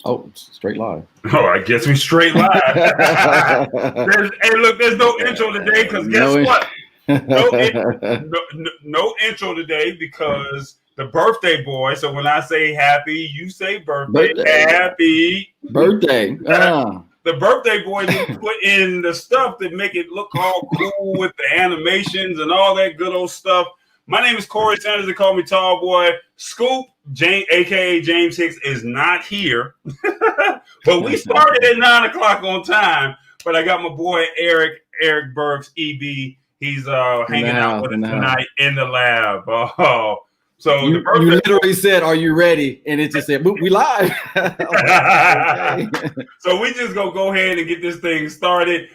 Oh, straight live. Oh, I guess we straight live. Hey, look, there's no intro today because guess No. what? No, no intro today because the birthday boy. So when I say happy, you say birthday. Birthday. Happy. Birthday. The birthday boy didn't put in the stuff that make it look all cool with the animations and all that good old stuff. My name is Corey Sanders. They call me Tall Boy. Scoop, James, aka James Hicks, is not here. But we started at 9 o'clock on time. But I got my boy Eric Burks, EB. He's hanging out with us tonight in the lab. Oh, so you literally said, "Are you ready?" And it just said, "We live." Okay. So we just go ahead and get this thing started.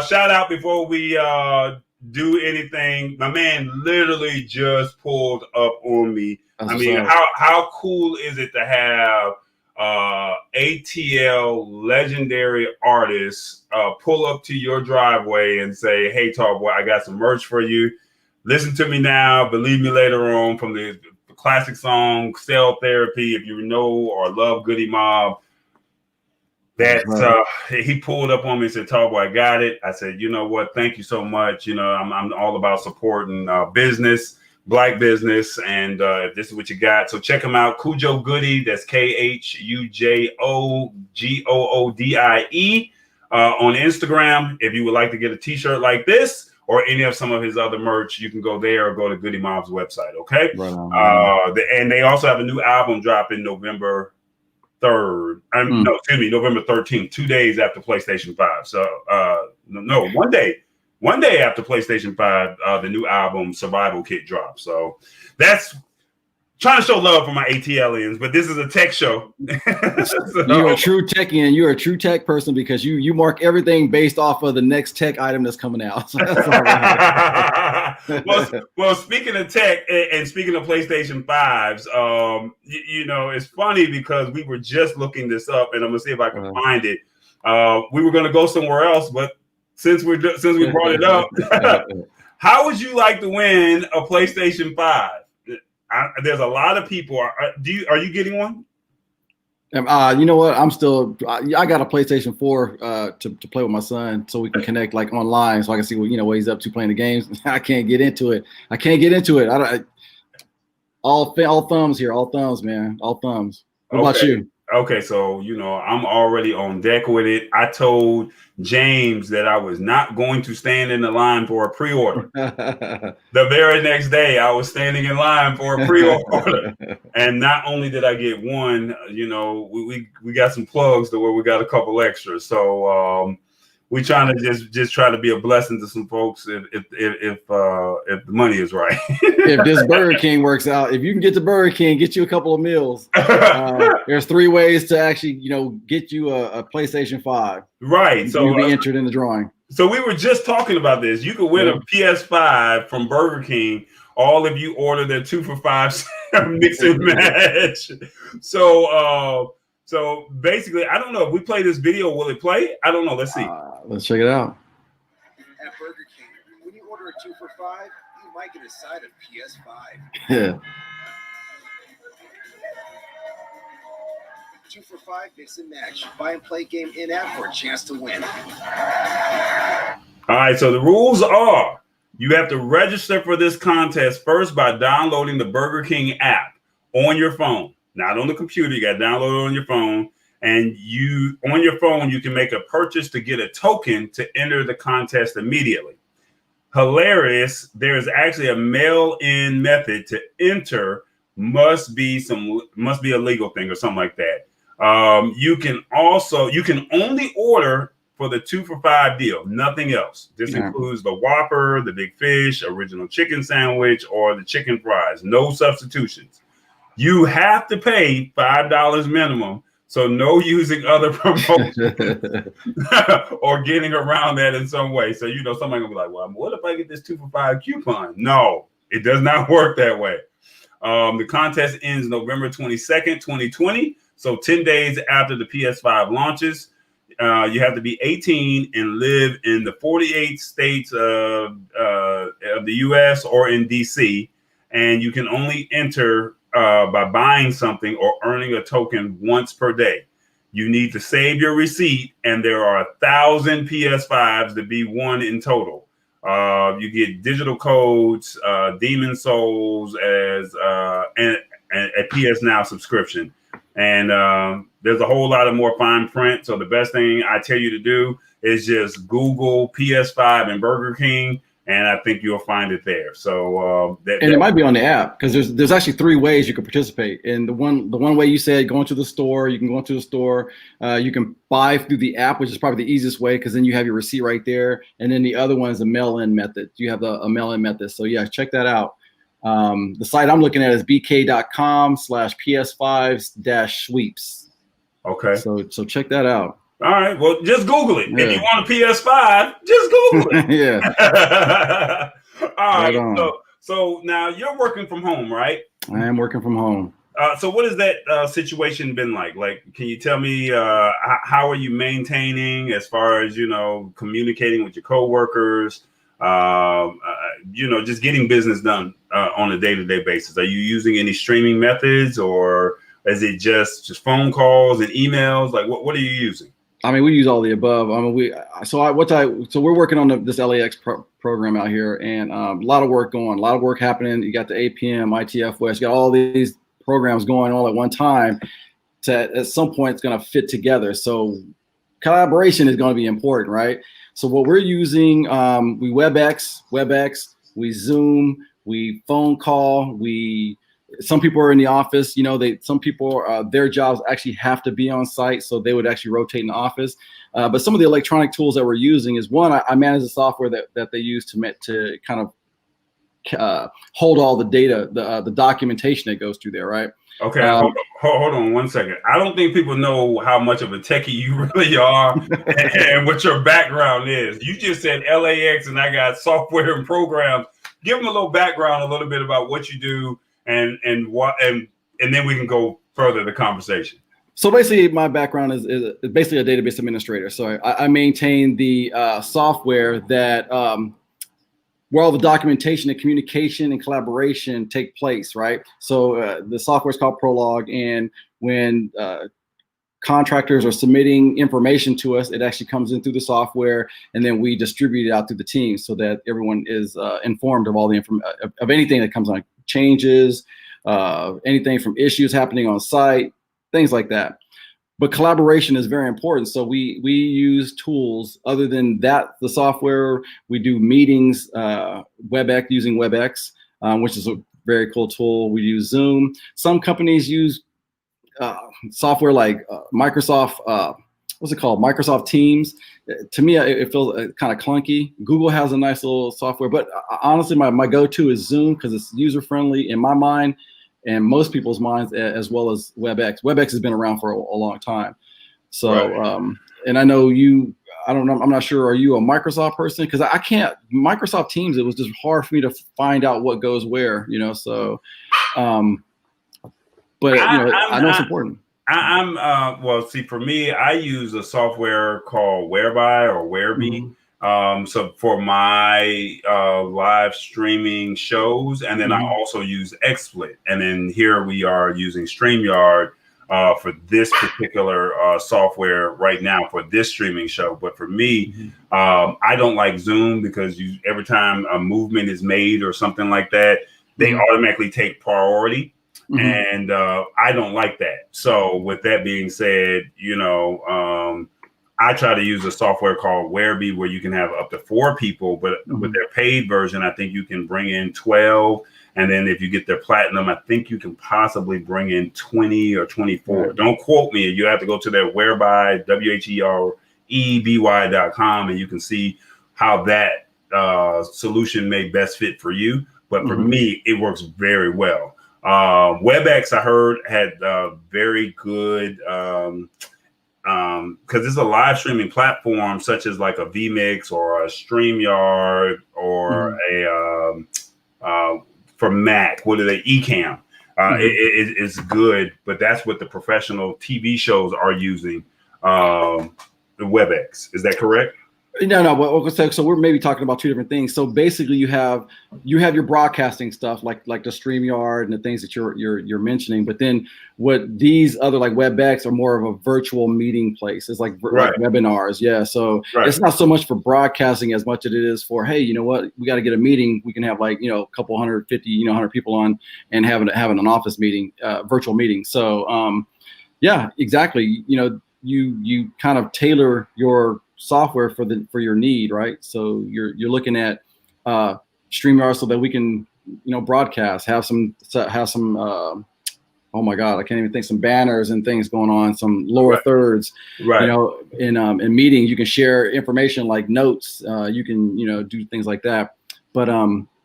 Shout out before we do anything. My man literally just pulled up on me. I mean, how cool is it to have ATL legendary artists pull up to your driveway and say, "Hey, Tall Boy, I got some merch for you. Listen to me now, believe me later on," from the classic song "Cell Therapy." If you know or love Goody Mob, that's he pulled up on me and said, "Tall Boy, I got it." I said, "You know what? Thank you so much. You know, I'm all about supporting business, Black business, and if this is what you got, so check him out. Khujo Goody. That's KHUJOGOODIE on Instagram. If you would like to get a T-shirt like this or any of some of his other merch, you can go there or go to Goody Mob's website. Okay. And they also have a new album dropping November 3rd. No, excuse me, November 13th, 2 days after PlayStation 5. So no, 1 day. 1 day after PlayStation 5, the new album Survival Kit drops. So that's trying to show love for my ATLians, but this is a tech show. So, you're a true techie and you're a true tech person because you mark everything based off of the next tech item that's coming out. So that's all right. well, speaking of tech and speaking of PlayStation 5s, you know, it's funny because we were just looking this up, and I'm gonna see if I can find it. We were gonna go somewhere else, but since we brought it up, how would you like to win a PlayStation 5? There's a lot of people. Are you getting one? You know what? I got a PlayStation 4 to play with my son, so we can connect like online, so I can see what he's up to playing the games. I can't get into it. All thumbs here. All thumbs, man. All thumbs. What about you? Okay, so I'm already on deck with it. I told James that I was not going to stand in the line for a pre-order. The very next day, I was standing in line for a pre-order, and not only did I get one, we got some plugs to where we got a couple extras. So we trying to just try to be a blessing to some folks if the money is right. If this Burger King works out, if you can get to Burger King, get you a couple of meals. There's 3 ways to actually, get you a PlayStation 5. Right. So you'll be entered in the drawing. So we were just talking about this. You could win a PS5 from Burger King, all if you order their 2 for $5 mix and match. So basically, I don't know if we play this video, will it play? I don't know. Let's see. Let's check it out. At Burger King, when you order a 2 for $5, you might get a side of PS5. Yeah. 2 for $5 mix and match. Buy and play game in-app for a chance to win. All right, so the rules are you have to register for this contest first by downloading the Burger King app on your phone, not on the computer. You got to download it on your phone. And on your phone, you can make a purchase to get a token to enter the contest immediately. Hilarious. There's actually a mail-in method to enter. Must be a legal thing or something like that. You can only order for the 2 for $5 deal, nothing else. This includes the Whopper, the Big Fish, original chicken sandwich, or the chicken fries. No substitutions. You have to pay $5 minimum. So no using other promotions or getting around that in some way. So somebody gonna be like, well, what if I get this 2 for $5 coupon? No, it does not work that way. The contest ends November 22nd, 2020. So 10 days after the PS5 launches. You have to be 18 and live in the 48 states of the U.S. or in D.C. And you can only enter by buying something or earning a token once per day. you need to save your receipt, and there are 1,000 PS5s to be won in total. You get digital codes, Demon Souls as and a PS Now subscription. And there's a whole lot of more fine print. So the best thing I tell you to do is just Google PS5 and Burger King, and I think you'll find it there. So it might be on the app, because there's actually 3 ways you can participate. And the one way you said, going to the store, you can go into the store. You can buy through the app, which is probably the easiest way, because then you have your receipt right there. And then the other one is a mail-in method. You have a mail-in method. So yeah, check that out. The site I'm looking at is bk.com/PS5-sweeps. Okay. So check that out. All right. Well, just Google it. Yeah. If you want a PS5, just Google it. Yeah. All right. So now you're working from home, right? I am working from home. So what has that situation been like? Like, can you tell me how are you maintaining as far as, communicating with your coworkers, just getting business done on a day-to-day basis? Are you using any streaming methods, or is it just phone calls and emails? Like, what are you using? I mean, we use all the above. I mean, so we're working on this LAX program out here, and a lot of work going, a lot of work happening. You got the APM, ITF West, you got all these programs going all at one time. At some point, it's going to fit together. So collaboration is going to be important, right? So what we're using, we WebEx, we Zoom, we phone call, some people are in the office, some people, their jobs actually have to be on site, so they would actually rotate in the office. But some of the electronic tools that we're using is, one, I manage the software that they use to kind of hold all the data, the documentation that goes through there, right? Okay, hold on 1 second. I don't think people know how much of a techie you really are and what your background is. You just said LAX and I got software and programs. Give them a little background, a little bit about what you do, and then we can go further the conversation. So basically, my background is basically a database administrator. So I maintain the software that where all the documentation and communication and collaboration take place, right? So the software is called Prologue, and when contractors are submitting information to us, it actually comes in through the software, and then we distribute it out through the team so that everyone is informed of all the of anything that comes on, changes, anything from issues happening on site, things like that. But collaboration is very important. So we use tools other than that, the software. We do meetings, WebEx, using WebEx, which is a very cool tool. We use Zoom. Some companies use software like Microsoft, what's it called? Microsoft Teams. To me, it feels kind of clunky. Google has a nice little software, but honestly, my go-to is Zoom, because it's user-friendly in my mind and most people's minds, as well as WebEx. WebEx has been around for a long time. So, right. And I know I don't know, I'm not sure, are you a Microsoft person? Because I can't, Microsoft Teams, it was just hard for me to find out what goes where, so, but I know it's important. Well, see, for me, I use a software called Whereby or Whereby. Mm-hmm. So for my live streaming shows, and then I also use XSplit, and then here we are using StreamYard for this particular software right now for this streaming show. But for me, I don't like Zoom, because every time a movement is made or something like that, they automatically take priority. And I don't like that. So with that being said, I try to use a software called Whereby, where you can have up to 4 people, but with their paid version, I think you can bring in 12. And then if you get their platinum, I think you can possibly bring in 20 or 24. Right. Don't quote me. You have to go to their Whereby, WHEREBY.com, and you can see how that solution may best fit for you. But for me, it works very well. WebEx, I heard, had very good, because it's a live streaming platform, such as like a vMix or a StreamYard or for Mac, what are they? Ecamm. It's good, but that's what the professional TV shows are using. The WebEx, is that correct? No. So we're maybe talking about two different things. So basically, you have your broadcasting stuff like the StreamYard and the things that you're mentioning. But then what these other like WebEx are more of a virtual meeting place. It's like webinars. Yeah. So it's not so much for broadcasting as much as it is for, hey, you know what, we got to get a meeting. We can have like, you know, a couple 150, 100 people on and having an office meeting, virtual meeting. So yeah, exactly. You know, you kind of tailor your software for your need, right? So you're looking at StreamYard so that we can, you know, broadcast, have some oh my God, I can't even think, some banners and things going on, some lower thirds, you know, in meetings you can share information like notes, you can, you know, do things like that. But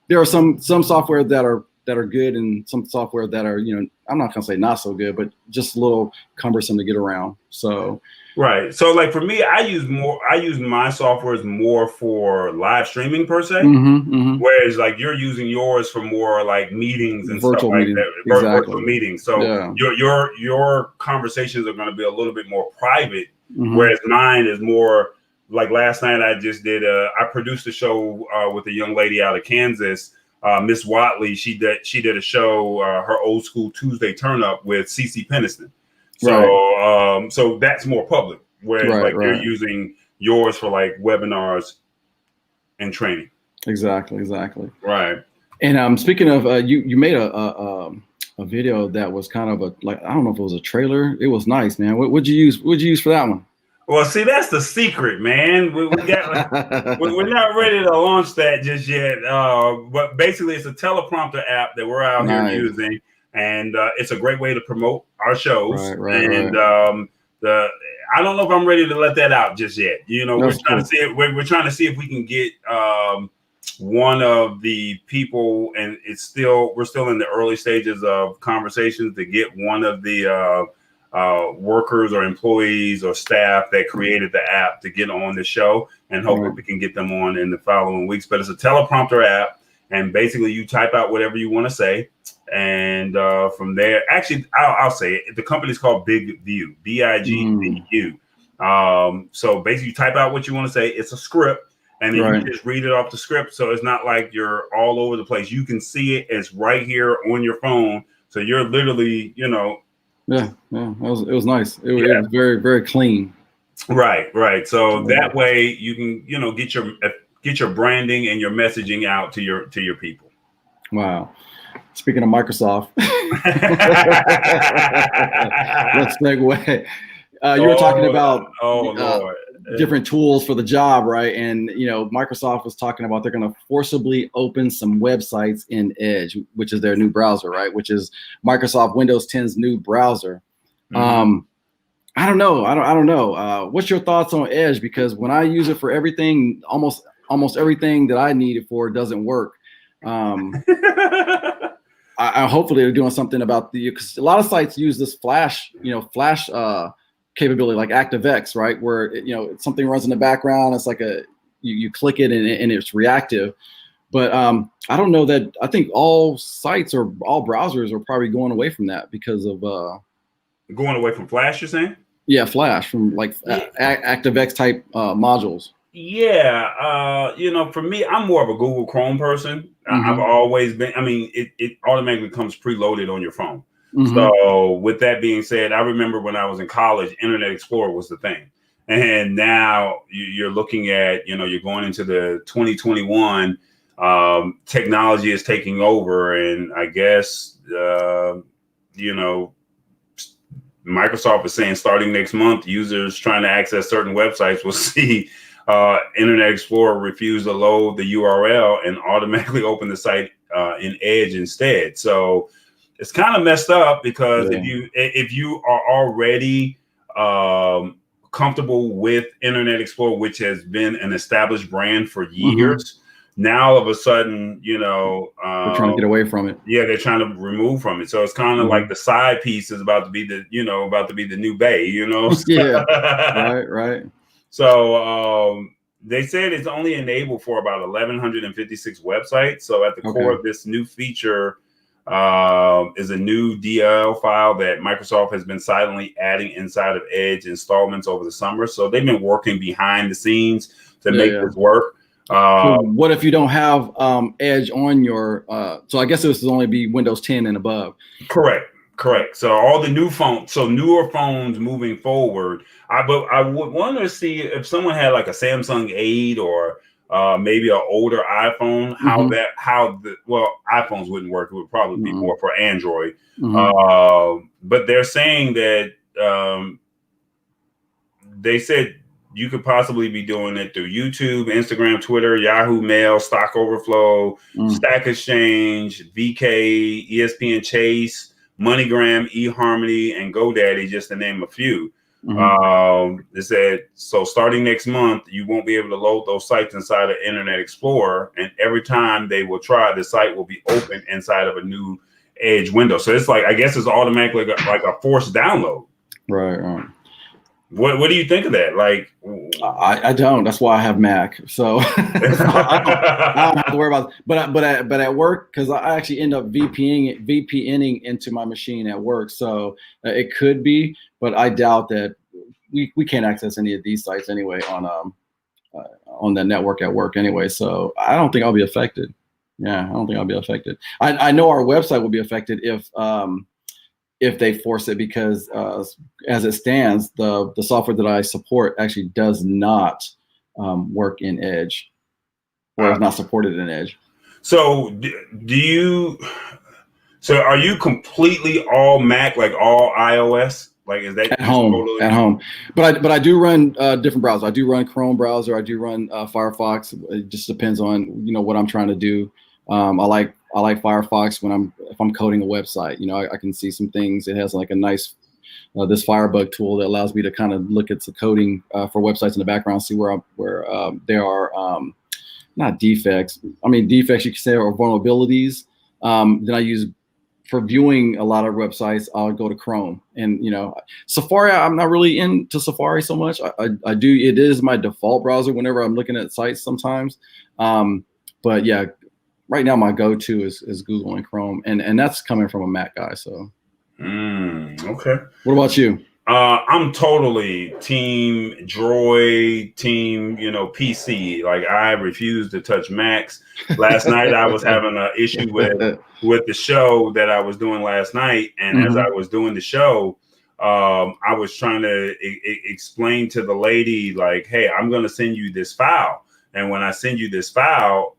there are some software that are good and some software that are, you know, I'm not gonna say not so good, but just a little cumbersome to get around. So so like for me, I use my softwares more for live streaming per se, whereas like you're using yours for more like meetings and virtual stuff like meetings. that, Exactly. virtual meetings. So your conversations are going to be a little bit more private, whereas mine is more like last night I just did I produced a show with a young lady out of Kansas, Miss Watley. She did a show, her old school Tuesday turn up with CeCe Peniston. So so that's more public, whereas you're using yours for like webinars and training. Exactly. Right. And speaking of, you made a video that was kind of I don't know if it was a trailer. It was nice, man. What'd you use for that one? Well, see, that's the secret, man. We're not ready to launch that just yet. But basically, it's a teleprompter app that we're out here using. And it's a great way to promote our shows. I don't know if I'm ready to let that out just yet. You know, we're trying to see it. We're trying to see if we can get one of the people, and we're still in the early stages of conversations to get one of the workers or employees or staff that created the app to get on the show, and hopefully we can get them on in the following weeks. But it's a teleprompter app, and basically you type out whatever you want to say. And from there, actually, I'll say it. The company's called Big View, BIGVU. So basically, you type out what you want to say. It's a script, and then you just read it off the script. So it's not like you're all over the place. You can see it. It's right here on your phone. So you're literally, you know. Yeah. It was nice. It was very, very clean. Right. So that way you can, you know, get your branding and your messaging out to your people. Wow. Speaking of Microsoft, let's segue. You were talking about different tools for the job, right? And you know, Microsoft was talking about they're going to forcibly open some websites in Edge, which is their new browser, right? Which is Microsoft Windows 10's new browser. I don't know. What's your thoughts on Edge? Because when I use it for everything, almost everything that I need it for doesn't work. I hopefully they're doing something about because a lot of sites use this flash capability like ActiveX, right? Where something runs in the background. It's like you click it and it's reactive. But I don't know that. I think all sites or all browsers are probably going away from that because of going away from Flash. You're saying? Yeah, Flash from like ActiveX type modules. Yeah, for me, I'm more of a Google Chrome person. I've always been. I mean, it automatically comes preloaded on your phone. So with that being said, I remember when I was in college, Internet Explorer was the thing. And now you're looking at, you're going into the 2021, technology is taking over. And I guess, Microsoft is saying starting next month, users trying to access certain websites will see Internet Explorer refuse to load the URL and automatically open the site in Edge instead. So it's kind of messed up because if you are already comfortable with Internet Explorer, which has been an established brand for years, now all of a sudden, they're trying to get away from it. Yeah, they're trying to remove from it. So it's kind of like the side piece is about to be the new Bay, Yeah, right. So they said it's only enabled for about 1,156 websites. So at the core of this new feature is a new DLL file that Microsoft has been silently adding inside of Edge installments over the summer. So they've been working behind the scenes to Yeah, make yeah. this work. So what if you don't have Edge on your? So I guess this would only be Windows 10 and above. Correct. So all the newer phones moving forward. But I would want to see if someone had like a Samsung 8 or maybe an older iPhone. Well, iPhones wouldn't work. It would probably be more for Android. But they're saying that they said you could possibly be doing it through YouTube, Instagram, Twitter, Yahoo Mail, Stock Overflow, Stack Exchange, VK, ESPN Chase, MoneyGram, eHarmony, and GoDaddy, just to name a few. They said, so starting next month, you won't be able to load those sites inside of Internet Explorer. And every time they will try, the site will be open inside of a new Edge window. So it's like, I guess it's automatically like a forced download. Right. What do you think of that? Like, I don't. That's why I have Mac. So I don't have to worry about it. But at work, because I actually end up VPNing into my machine at work. So it could be, but I doubt that we can't access any of these sites anyway on the network at work anyway. So I don't think I'll be affected. Yeah, I don't think I'll be affected. I know our website will be affected if they force it, because as it stands, the software that I support actually does not work in Edge, or is not supported in Edge. So are you completely all Mac, like all iOS? Like, is that at home? But I do run different browsers. I do run Chrome browser. I do run Firefox. It just depends on what I'm trying to do. I like Firefox if I'm coding a website. I can see some things. It has like a nice this Firebug tool that allows me to kind of look at the coding for websites in the background, see where there are not defects. I mean defects you could say, or vulnerabilities. Then I use for viewing a lot of websites. I'll go to Chrome, and Safari. I'm not really into Safari so much. I do. It is my default browser whenever I'm looking at sites sometimes. But yeah. Right now, my go-to is Google and Chrome, and that's coming from a Mac guy. So, okay. What about you? I'm totally team Droid, team PC. Like, I refuse to touch Macs. Last night, I was having an issue with the show that I was doing last night, and as I was doing the show, I was trying to explain to the lady, like, hey, I'm going to send you this file. And when I send you this file,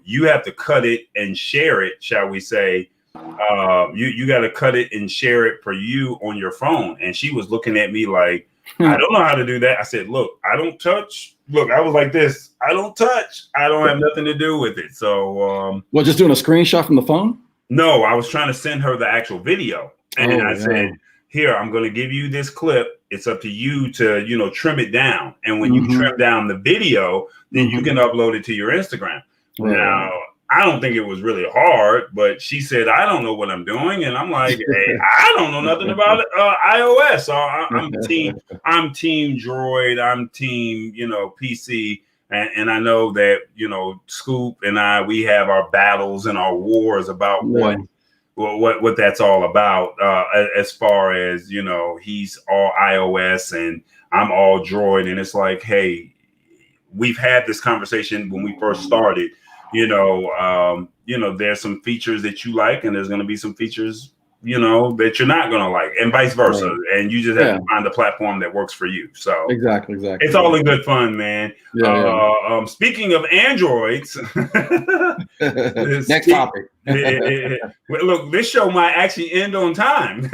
you have to cut it and share it, shall we say. You got to cut it and share it for you on your phone. And she was looking at me like, I don't know how to do that. I said, look, I don't touch. Look, I was like this. I don't touch. I don't have nothing to do with it. So, well, just doing a screenshot from the phone? No, I was trying to send her the actual video. And I said, here, I'm going to give you this clip. It's up to you to, trim it down. And when you trim down the video, then you can upload it to your Instagram. Now, I don't think it was really hard, but she said, I don't know what I'm doing. And I'm like, hey, I don't know nothing about iOS. So I'm team Droid. I'm team, PC. And I know that, Scoop and we have our battles and our wars about what that's all about, as far as, he's all iOS and I'm all Droid. And it's like, hey, we've had this conversation when we first started, there's some features that you like and there's going to be some features, that you're not going to like, and vice versa. Right. And you just have to find a platform that works for you. So exactly. It's all in good fun, man. Speaking of Androids, next topic. Look, this show might actually end on time.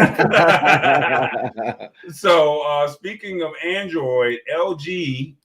So speaking of Android, LG,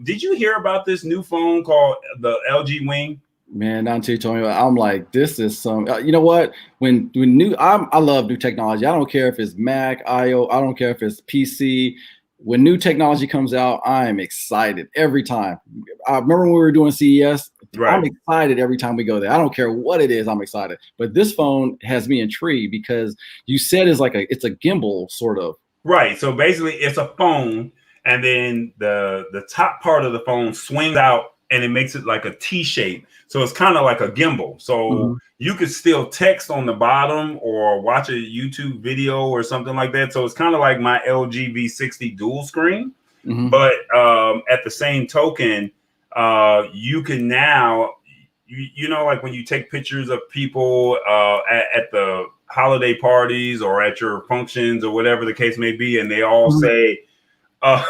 did you hear about this new phone called the LG Wing? Man, not until you told me about it, I'm like, this is some. You know what? I love new technology. I don't care if it's Mac, iOS. I don't care if it's PC. When new technology comes out, I am excited every time. I remember when we were doing CES. Right. I'm excited every time we go there. I don't care what it is. I'm excited. But this phone has me intrigued because you said it's a gimbal sort of. Right. So basically, it's a phone, and then the top part of the phone swings out, and it makes it like a T shape. So it's kind of like a gimbal. So you could still text on the bottom or watch a YouTube video or something like that. So it's kind of like my LG V60 dual screen. But at the same token, you can now, you know, like when you take pictures of people at the holiday parties or at your functions or whatever the case may be, and they all say, all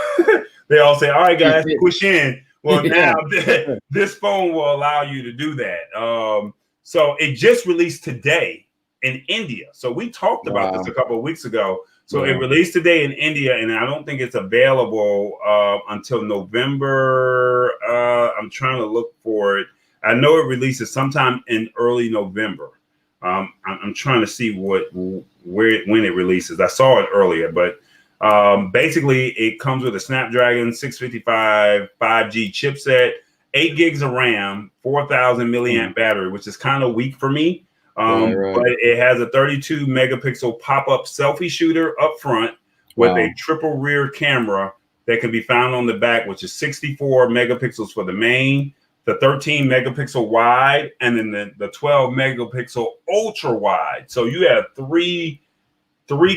right, guys, push in. Well, now this phone will allow you to do that. So it just released today in India. So we talked about this a couple of weeks ago. So it released today in India, and I don't think it's available until November. I'm trying to look for it. I know it releases sometime in early November. I'm trying to see when it releases. I saw it earlier, but basically it comes with a Snapdragon 655 5G chipset, 8 gigs of RAM, 4,000 milliamp battery, which is kind of weak for me. But it has a 32 megapixel pop-up selfie shooter up front with a triple rear camera that can be found on the back, which is 64 megapixels for the main, the 13 megapixel wide, and then the 12 megapixel ultra wide. So you have three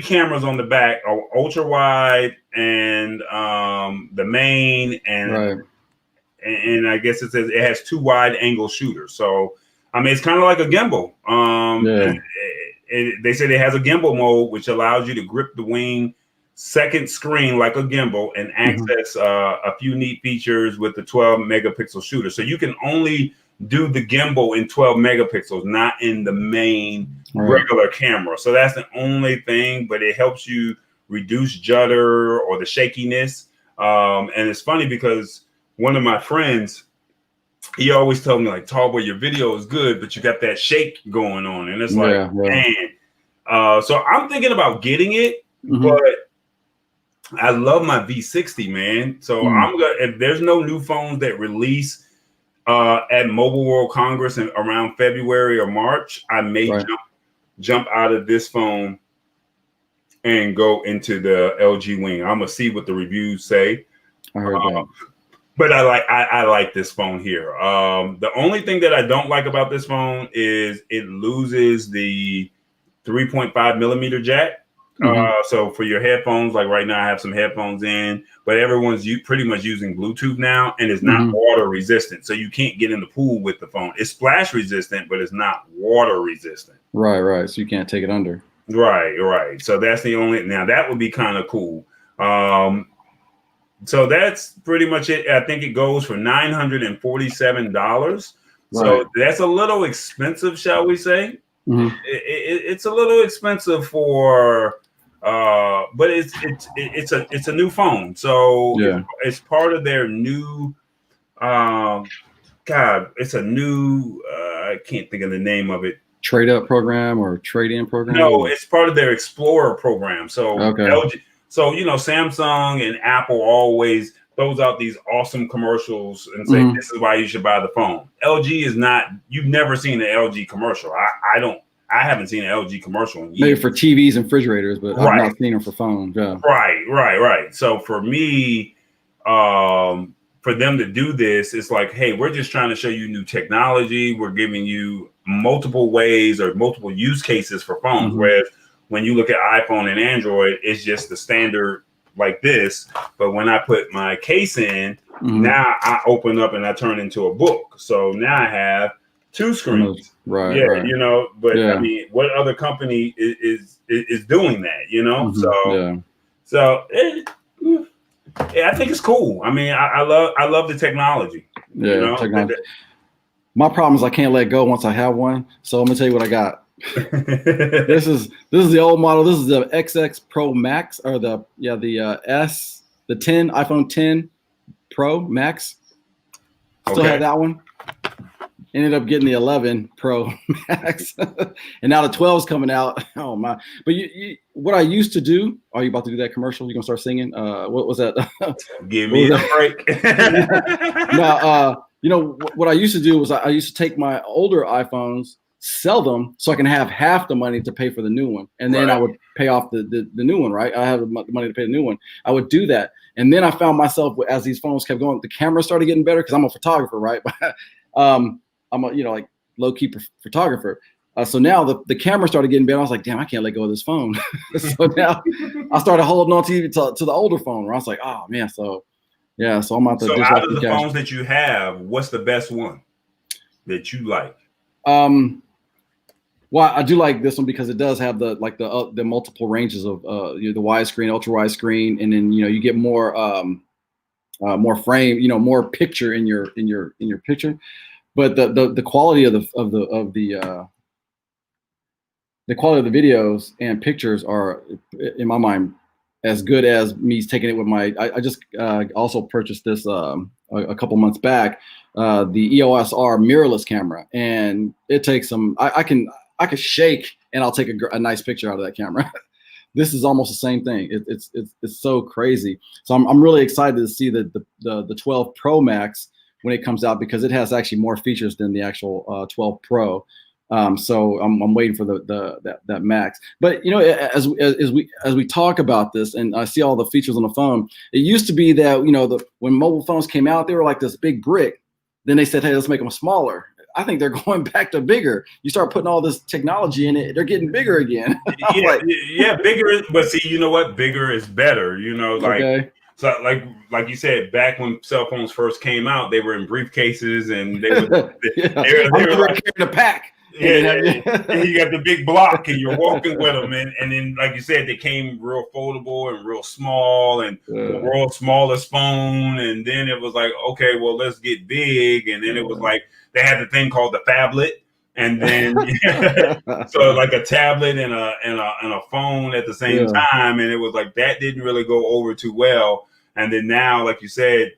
cameras on the back, ultra wide and the main, and I guess it says it has 2 wide angle shooters. So I mean, it's kind of like a gimbal. They said it has a gimbal mode, which allows you to grip the wing second screen like a gimbal and access a few neat features with the 12 megapixel shooter. So you can only do the gimbal in 12 megapixels, not in the main regular camera. So that's the only thing, but it helps you reduce judder or the shakiness. And it's funny because one of my friends, he always told me, like, Tall Boy, your video is good, but you got that shake going on. And it's like, man. So I'm thinking about getting it, but I love my V60, man. So I'm gonna, if there's no new phones that release at Mobile World Congress in around February or March, I may jump out of this phone and go into the LG Wing. I'm gonna see what the reviews say. I heard that. But I like this phone here. The only thing that I don't like about this phone is it loses the 3.5 millimeter jack. So for your headphones, like right now I have some headphones in, but everyone's pretty much using Bluetooth now, and it's not water resistant. So you can't get in the pool with the phone. It's splash resistant, but it's not water resistant. Right. So you can't take it under. Right. So that's the only, now that would be kind of cool. So that's pretty much it. I think it goes for $947. So that's a little expensive, shall we say? It's a little expensive for, but it's a new phone. So it's part of their new, it's a new, I can't think of the name of it. Trade up program or trade in program? No, it's part of their Explorer program. So LG. So, you know, Samsung and Apple always throws out these awesome commercials and say, this is why you should buy the phone. LG is not, you've never seen an LG commercial. I haven't seen an LG commercial in years. Maybe for TVs and refrigerators, but I've not seen them for phones. Yeah. Right. So for me, for them to do this, it's like, hey, we're just trying to show you new technology. We're giving you multiple ways or multiple use cases for phones. Whereas when you look at iPhone and Android, it's just the standard like this. But when I put my case in, now I open up and I turn into a book. So now I have 2 screens. Right. You know, but I mean, what other company is doing that, you know? So I think it's cool. I mean, I love the technology. You know? Technology. My problem is I can't let go once I have one. So I'm gonna tell you what I got. This is the old model. This is the XX Pro Max, or the 10 iPhone 10 Pro Max. Still have that one. Ended up getting the 11 Pro Max, and now the 12 is coming out. Oh my! But what I used to do. Are you about to do that commercial? You gonna start singing? What was that? Give me a break. No, you know what I used to do was I used to take my older iPhones, sell them so I can have half the money to pay for the new one, and then I would pay off the new one. Right, I have the money to pay the new one. I would do that, and then I found myself, as these phones kept going, the camera started getting better because I'm a photographer, right? I'm a like low key photographer. So now the camera started getting better. I was like, damn, I can't let go of this phone. So now I started holding on to the older phone. Where I was like, oh man. So Yeah, so I'm out to So dish out out of the the cash. phones that you have, what's the best one that you like? Well, I do like this one because it does have the multiple ranges of the widescreen, ultra widescreen, and then you get more frame, more picture in your picture. But the quality of the quality of the videos and pictures are, in my mind, as good as me taking it with my. I just also purchased this a couple months back, the EOS R mirrorless camera, and it takes some. I can shake and I'll take a nice picture out of that camera. This is almost the same thing. It's so crazy. So I'm really excited to see the 12 Pro Max when it comes out, because it has actually more features than the actual 12 Pro. So I'm waiting for that Max. But as we talk about this, and I see all the features on the phone, it used to be that when mobile phones came out, they were like this big brick. Then they said, hey, let's make them smaller. I think they're going back to bigger. You start putting all this technology in it, they're getting bigger again. Yeah, bigger is, but see, you know what? Bigger is better. Okay. So like you said, back when cell phones first came out, they were in briefcases and they were they were like carrying a pack. Yeah, and you got the big block and you're walking with them, and then like you said, they came real foldable and real small, and the world's smallest phone, and then it was like, okay, well, let's get big, and then it was like they had the thing called the phablet, and then so like a tablet and a phone at the same time, and it was like that didn't really go over too well, and then now, like you said,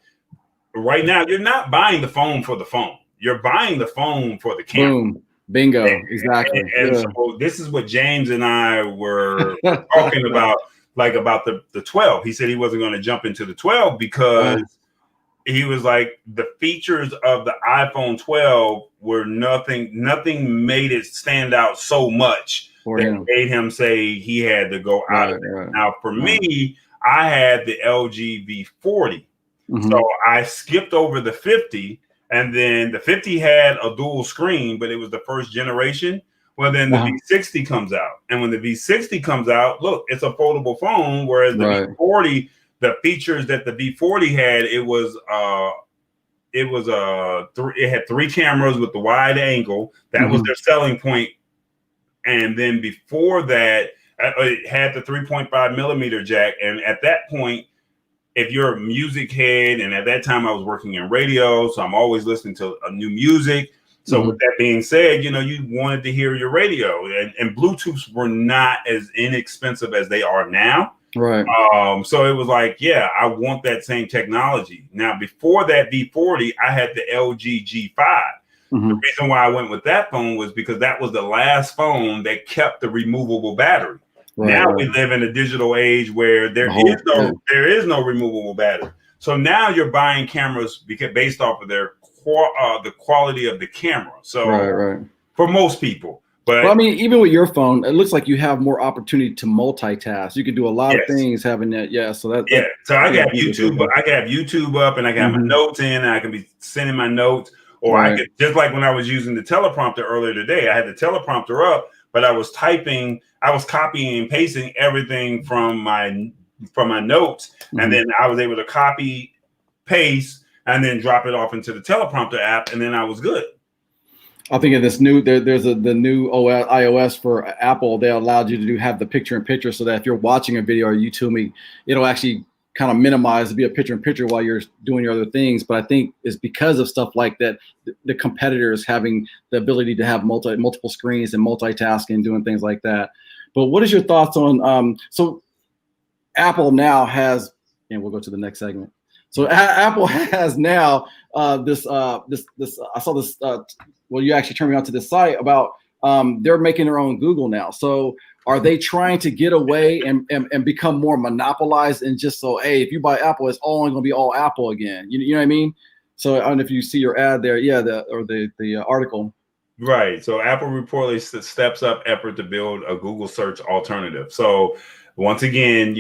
right now you're not buying the phone for the phone, you're buying the phone for the camera. Boom. Bingo, exactly. And so this is what James and I were talking about, like about the 12. He said he wasn't going to jump into the 12 because he was like, the features of the iPhone 12 were nothing made it stand out so much that made him say he had to go out of it. Now, for me, I had the LG V40. So I skipped over the 50. And then the 50 had a dual screen, but it was the first generation. Well, then the V60 comes out. And when the V60 comes out, look, it's a foldable phone. Whereas the V40, the features that the V40 had, it had 3 cameras with the wide angle. That was their selling point. And then before that, it had the 3.5 millimeter jack. And at that point, if you're a music head, and at that time I was working in radio, so I'm always listening to new music. So with that being said, you wanted to hear your radio, and Bluetooths were not as inexpensive as they are now. Right. So it was like, yeah, I want that same technology. Now, before that V40, I had the LG G5. The reason why I went with that phone was because that was the last phone that kept the removable battery. Now we live in a digital age where there is no removable battery. So now you're buying cameras based off of the quality of the camera. So for most people, but I mean, even with your phone, it looks like you have more opportunity to multitask. You can do a lot of things having that. Yeah. So so I got YouTube. I can have YouTube up, and I can have my notes in, and I can be sending my notes. Or I could, just like when I was using the teleprompter earlier today, I had the teleprompter up, but I was copying and pasting everything from my notes, and then I was able to copy, paste, and then drop it off into the teleprompter app, and then I was good. I think of this new there's the new iOS for Apple. They allowed you to have the picture-in-picture, so that if you're watching a video or YouTube, it'll actually kind of minimize to be a picture-in-picture while you're doing your other things. But I think it's because of stuff like that, the competitors having the ability to have multiple screens and multitasking, doing things like that. But what is your thoughts on so Apple now has, and we'll go to the next segment. So Apple has now this I saw this well, you actually turned me on to this site about they're making their own Google now. So are they trying to get away and become more monopolized, and just so, hey, if you buy Apple, it's only going to be all Apple again? You know what I mean? So I don't know if you see your ad there, the article. Right. So Apple reportedly steps up effort to build a Google search alternative. So once again,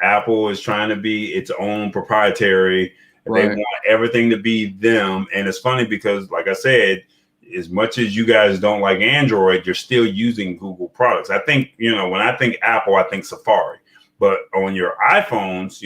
Apple is trying to be its own proprietary. They want everything to be them. And it's funny because, like I said, as much as you guys don't like Android, you're still using Google products. I think, when I think Apple, I think Safari. But on your iPhones,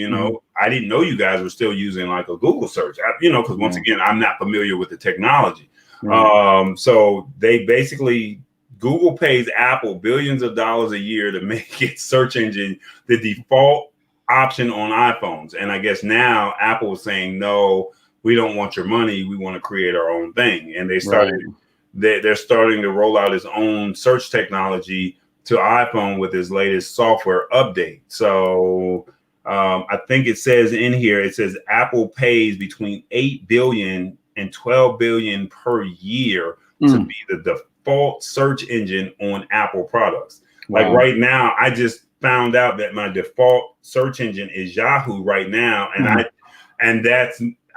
I didn't know you guys were still using like a Google search, because once again, I'm not familiar with the technology. So they basically, Google pays Apple billions of dollars a year to make its search engine the default option on iPhones. And I guess now Apple is saying, no, we don't want your money. We want to create our own thing. And they're starting to roll out its own search technology to iPhone with its latest software update. So I think it says in here, it says Apple pays between 8 billion and 12 billion per year to be the default search engine on Apple products. Like right now, I just found out that my default search engine is Yahoo right now. And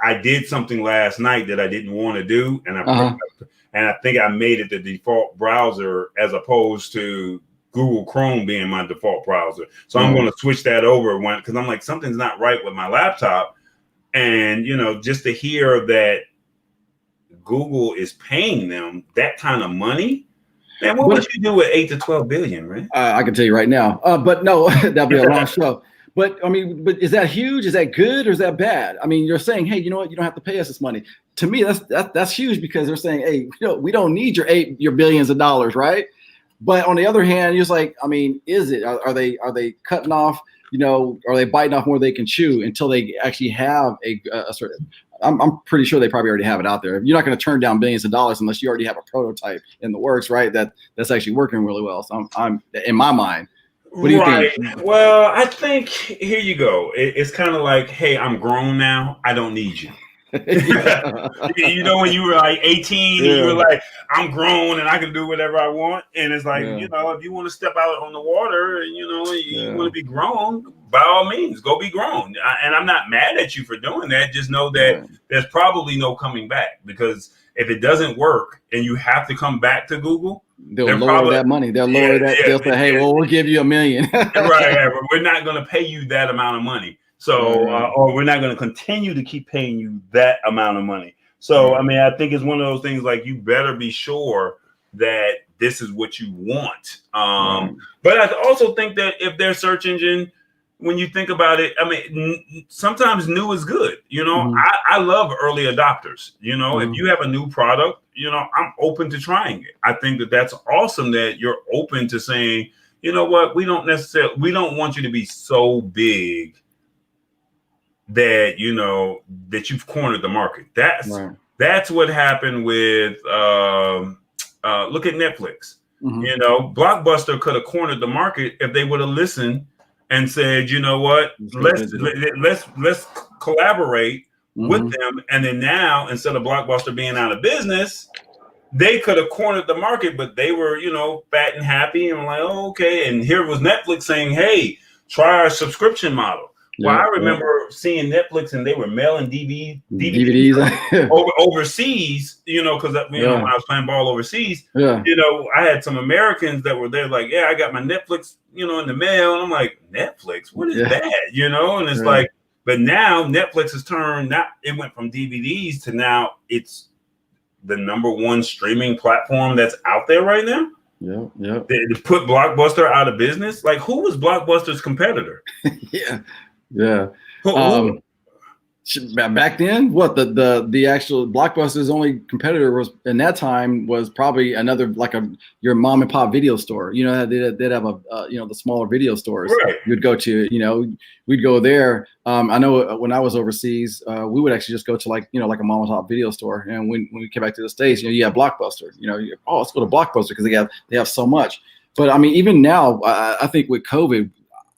I did something last night that I didn't want to do. And I think I made it the default browser as opposed to Google Chrome being my default browser. So I'm going to switch that over because I'm like, something's not right with my laptop. And, just to hear that Google is paying them that kind of money, man, what would you do with 8 to 12 billion, right? I can tell you right now, but no, that'll be a long show. But I mean, is that huge? Is that good or is that bad? I mean, you're saying, hey, you know what? You don't have to pay us this money. To me, that's huge because they're saying, hey, we don't need your billions of dollars, right? But on the other hand, you're just like, I mean, is it? Are they cutting off? Are they biting off more than they can chew until they actually have a sort of? I'm pretty sure they probably already have it out there. You're not going to turn down billions of dollars unless you already have a prototype in the works, right? That's actually working really well. So I'm in my mind. What do you think? Well, I think here you go. It's kind of like, hey, I'm grown now. I don't need you. When you were like 18 and you were like, I'm grown and I can do whatever I want. And it's like, if you want to step out on the water and, you want to be grown, by all means, go be grown. And I'm not mad at you for doing that. Just know that there's probably no coming back, because if it doesn't work and you have to come back to Google, they'll lower that money. They'll lower that. They'll say, hey, well, we'll give you $1 million. Right. We're not going to pay you that amount of money. So, or we're not going to continue to keep paying you that amount of money. So, I mean, I think it's one of those things like you better be sure that this is what you want. But I also think that if their search engine, when you think about it, I mean, sometimes new is good. I love early adopters. If you have a new product, I'm open to trying it. I think that that's awesome that you're open to saying, you know what, we don't want you to be so big that that you've cornered the market. That's what happened with look at Netflix. Blockbuster could have cornered the market if they would have listened and said, you know what, let's collaborate with them. And then now, instead of Blockbuster being out of business, they could have cornered the market, but they were, fat and happy and like, oh, okay. And here was Netflix saying, hey, try our subscription model. Well, I remember seeing Netflix and they were mailing DVDs overseas, because when I was playing ball overseas, I had some Americans that were there like, I got my Netflix, in the mail. And I'm like, Netflix, what is that? And it's like, but now Netflix has turned, it went from DVDs to now it's the #1 streaming platform that's out there right now. They put Blockbuster out of business. Like, who was Blockbuster's competitor? Back then, what the actual Blockbuster's only competitor was in that time was probably another like your mom and pop video store. They'd have the smaller video stores you'd go to. We'd go there. I know when I was overseas, we would actually just go to like a mom and pop video store. And when we came back to the States, you have Blockbuster. Let's go to Blockbuster because they have so much. But I mean, even now, I think with COVID,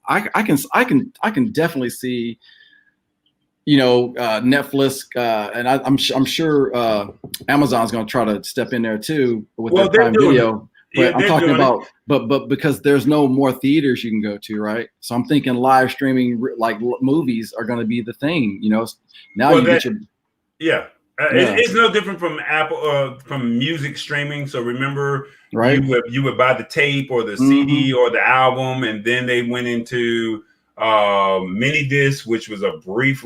I can definitely see, Netflix, and I'm sure Amazon's going to try to step in there too with their Prime Video. But I'm talking about, but because there's no more theaters you can go to, right? So I'm thinking live streaming, like movies, are going to be the thing. Now you get your It's no different from Apple, from music streaming. So remember, you would buy the tape or the CD or the album, and then they went into mini disc, which was a brief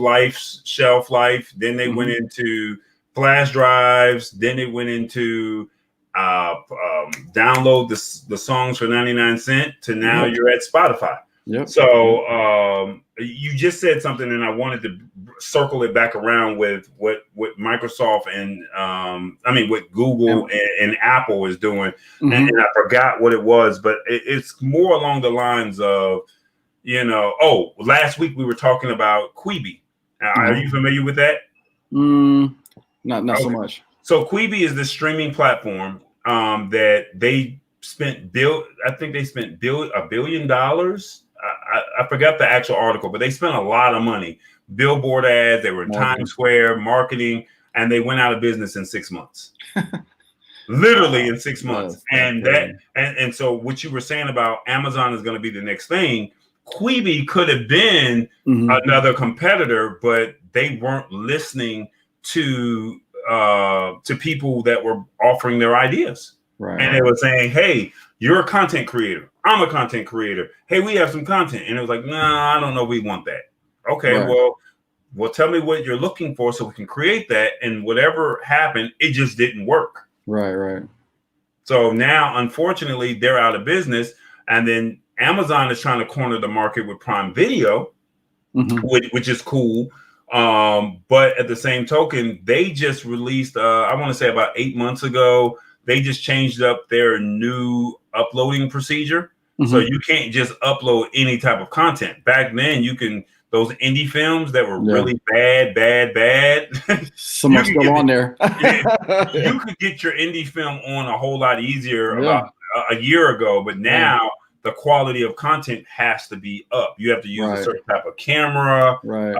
shelf life. Then they went into flash drives. Then they went into download the songs for 99 cents. To now you're at Spotify. So you just said something, and I wanted to circle it back around with what Microsoft and what Google and Apple is doing. Mm-hmm. And I forgot what it was, but it's more along the lines of, last week we were talking about Quibi. Are you familiar with that? Not so much. So Quibi is the streaming platform that they spent $1 billion. I forgot the actual article, but they spent a lot of money. Billboard ads, they were in Times Square, marketing, and they went out of business in 6 months. Literally in 6 months. And so what you were saying about Amazon is going to be the next thing, Quibi could have been another competitor, but they weren't listening to people that were offering their ideas. Right. And they were saying, hey, you're a content creator. I'm a content creator. Hey, we have some content. And it was like, nah, I don't know. We want that. Okay, right. well, tell me what you're looking for so we can create that. And whatever happened, it just didn't work. Right. So now, unfortunately, they're out of business. And then Amazon is trying to corner the market with Prime Video, which is cool. But at the same token, they just released, I want to say about 8 months ago, they just changed up their new uploading procedure. So you can't just upload any type of content. Back then, those indie films that were really bad. Some are still on there. You could get your indie film on a whole lot easier about a year ago, but now the quality of content has to be up. You have to use a certain type of camera. Right.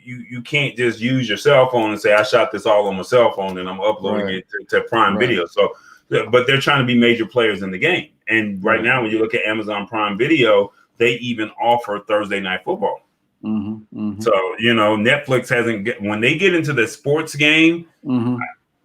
You can't just use your cell phone and say, I shot this all on my cell phone and I'm uploading it to Prime Video. So, but they're trying to be major players in the game. And right now, when you look at Amazon Prime Video, they even offer Thursday Night Football. So, Netflix when they get into the sports game,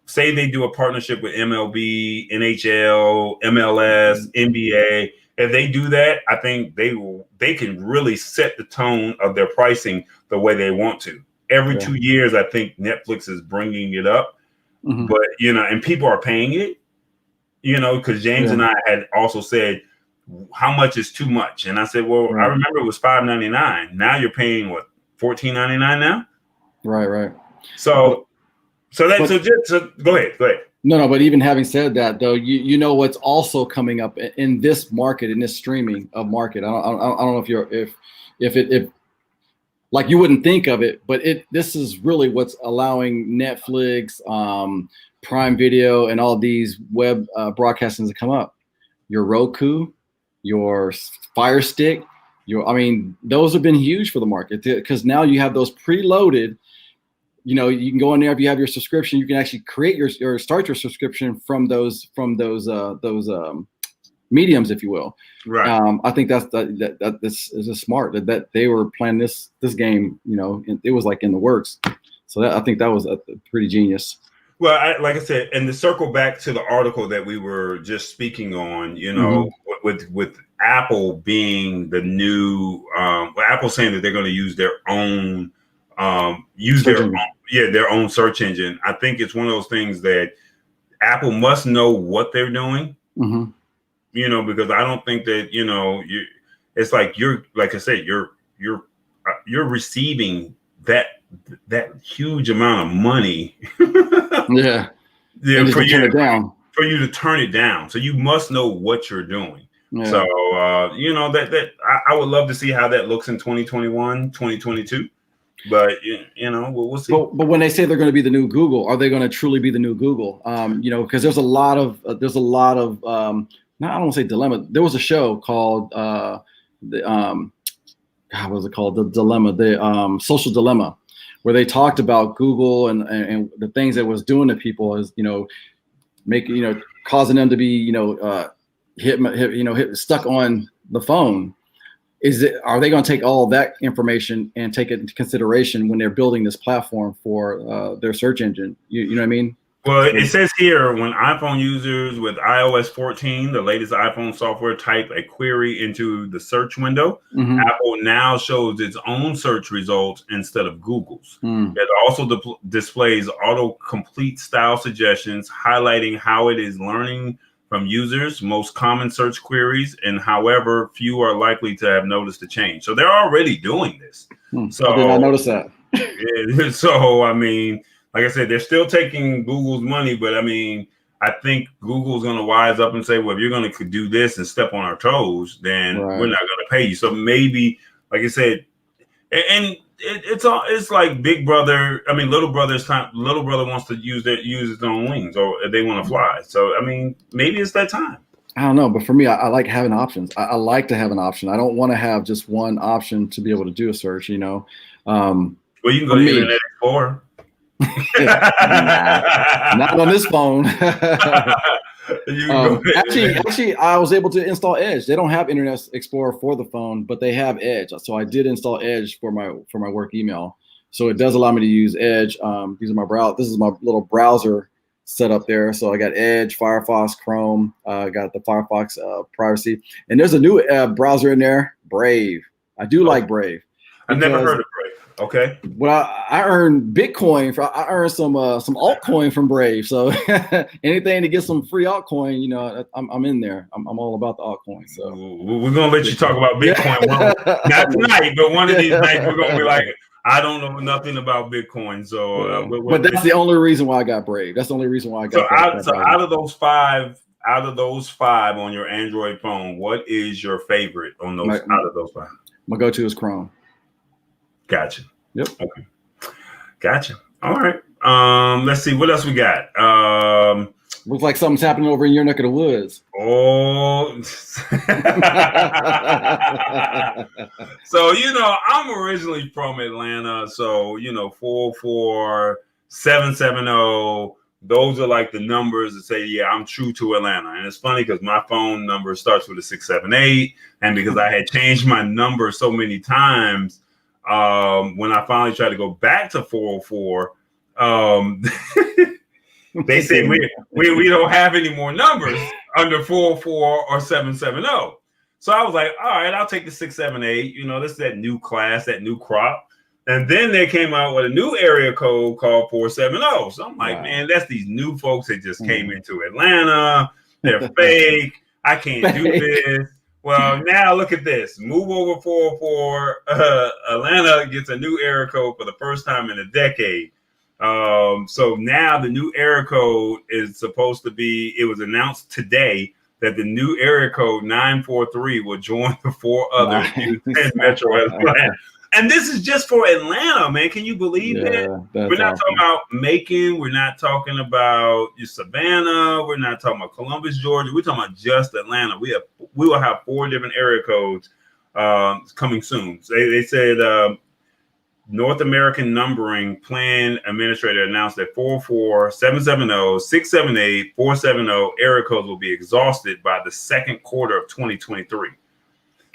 say they do a partnership with MLB, NHL, MLS, NBA. If they do that, I think they can really set the tone of their pricing the way they want to. Every 2 years, I think Netflix is bringing it up, but and people are paying it, because James and I had also said, how much is too much? And I said, well, I remember it was $5.99. Now you're paying what, $14.99 now? Right. So go ahead. No, but even having said that, though, you know what's also coming up in this market, in this streaming market. I don't know if like you wouldn't think of it, but this is really what's allowing Netflix, Prime Video, and all these web broadcastings to come up. Your Roku, your Fire Stick, those have been huge for the market because now you have those preloaded. You can go in there if you have your subscription. You can actually create or start your subscription from those mediums, if you will. Right. I think this is smart that they were planning this game. It was like in the works. So I think that was pretty genius. Well, like I said, and to circle back to the article that we were just speaking on, with Apple being the new, Apple saying that they're going to use their own. Their own search engine. I think it's one of those things that Apple must know what they're doing, because I don't think that, it's like like I said, you're receiving that huge amount of money. For you to turn it down. So you must know what you're doing. Yeah. So, that I would love to see how that looks in 2021, 2022. But we'll see. But when they say they're going to be the new Google, are they going to truly be the new Google? Because there's a lot of I don't want to say dilemma. There was a show called what was it called? The Dilemma, the Social Dilemma, where they talked about Google and the things that it was doing to people is causing them to be hit stuck on the phone. Are they going to take all of that information and take it into consideration when they're building this platform for their search engine? You know what I mean? Well, it says here, when iPhone users with iOS 14, the latest iPhone software, type a query into the search window, Apple now shows its own search results instead of Google's. It also displays autocomplete style suggestions, highlighting how it is learning from users, most common search queries, and however few are likely to have noticed the change. So they're already doing this. So I did not notice that. So I mean, like I said, they're still taking Google's money, but I mean, I think Google's going to wise up and say, well, if you're going to do this and step on our toes, then we're not going to pay you. So maybe, like I said, and it's like Big Brother. I mean, Little Brother's time. Little Brother wants to use his own wings, or they want to fly. So I mean, maybe it's that time. I don't know, but for me, I like having options. I like to have an option. I don't want to have just one option to be able to do a search. You know. Well, you can go to Internet Explorer. Not on this phone. Actually, I was able to install Edge. They don't have Internet Explorer for the phone, but they have Edge. So I did install Edge for my work email. So it does allow me to use Edge. These are my browser. This is my little browser set up there. So I got Edge, Firefox, Chrome. Got the Firefox privacy, and there's a new browser in there, Brave. I do like Brave. I've never heard of Brave. Okay. Well, I earned Bitcoin. I earned some altcoin from Brave. So anything to get some free altcoin, you know, I'm in there. I'm all about the altcoin. So we're gonna let you talk about Bitcoin. Not tonight, but one of these nights we're gonna be like, I don't know nothing about Bitcoin. So, but that's the only reason why I got Brave. That's the only reason why I got. So out of those five on your Android phone, what is your favorite on those? Out of those five, my go-to is Chrome. Gotcha. Yep. Okay. Gotcha. All right. Let's see what else we got. Looks like something's happening over in your neck of the woods. Oh. So, you know, I'm originally from Atlanta. So, you know, 404, 770. Those are like the numbers that say, yeah, I'm true to Atlanta. And it's funny because my phone number starts with a 678. And because I had changed my number so many times, when I finally tried to go back to 404, they said we don't have any more numbers under 404 or 770. So I was like, all right, I'll take the 678. You know, this is that new class, that new crop. And then they came out with a new area code called 470. So I'm like, man, that's these new folks that just came into Atlanta. They're fake. I can't do this. Well, now look at this. Move over 404. Atlanta gets a new area code for the first time in a decade. So now the new area code is supposed to be, it was announced today that the new area code 943 will join the four others in Metro Atlanta. And this is just for Atlanta, man. Can you believe that? We're not talking about Macon. We're not talking about Savannah. We're not talking about Columbus, Georgia. We're talking about just Atlanta. We will have 4 different area codes coming soon. So they said North American Numbering Plan Administrator announced that 404, 770, 678, 470 area codes will be exhausted by the second quarter of 2023.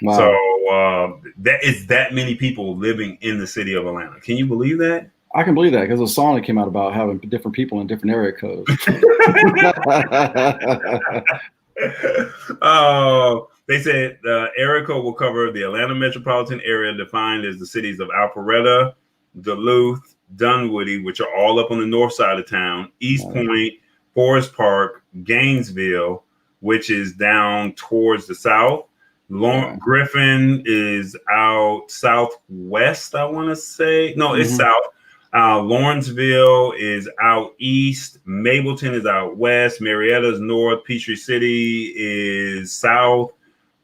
Wow. So that is that many people living in the city of Atlanta. Can you believe that? I can believe that because a song that came out about having different people in different area codes. They said the area code will cover the Atlanta metropolitan area defined as the cities of Alpharetta, Duluth, Dunwoody, which are all up on the north side of town, East Point, Forest Park, Gainesville, which is down towards the south. Griffin is out southwest, I want to say. No, it's south. Lawrenceville is out east. Mableton is out west. Marietta's north. Peachtree City is south.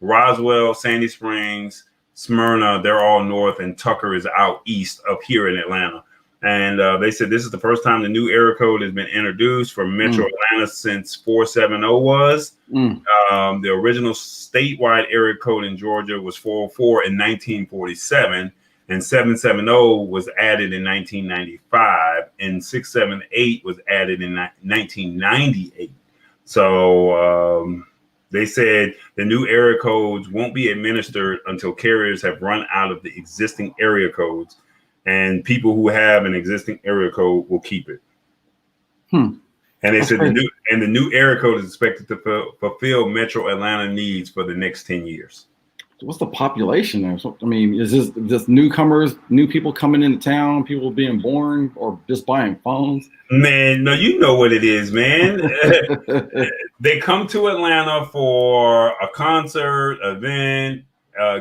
Roswell, Sandy Springs, Smyrna, they're all north. And Tucker is out east up here in Atlanta. And they said this is the first time the new area code has been introduced for Metro Atlanta since 470 was. The original statewide area code in Georgia was 404 in 1947, and 770 was added in 1995, and 678 was added in 1998. So they said the new area codes won't be administered until carriers have run out of the existing area codes. And people who have an existing area code will keep it. And they said the new area code is expected to fulfill Metro Atlanta needs for the next 10 years. what's the population there? So, I mean, is this just newcomers, new people coming into town, people being born, or just buying phones? Man, no, you know what it is, man. They come to Atlanta for a concert, event,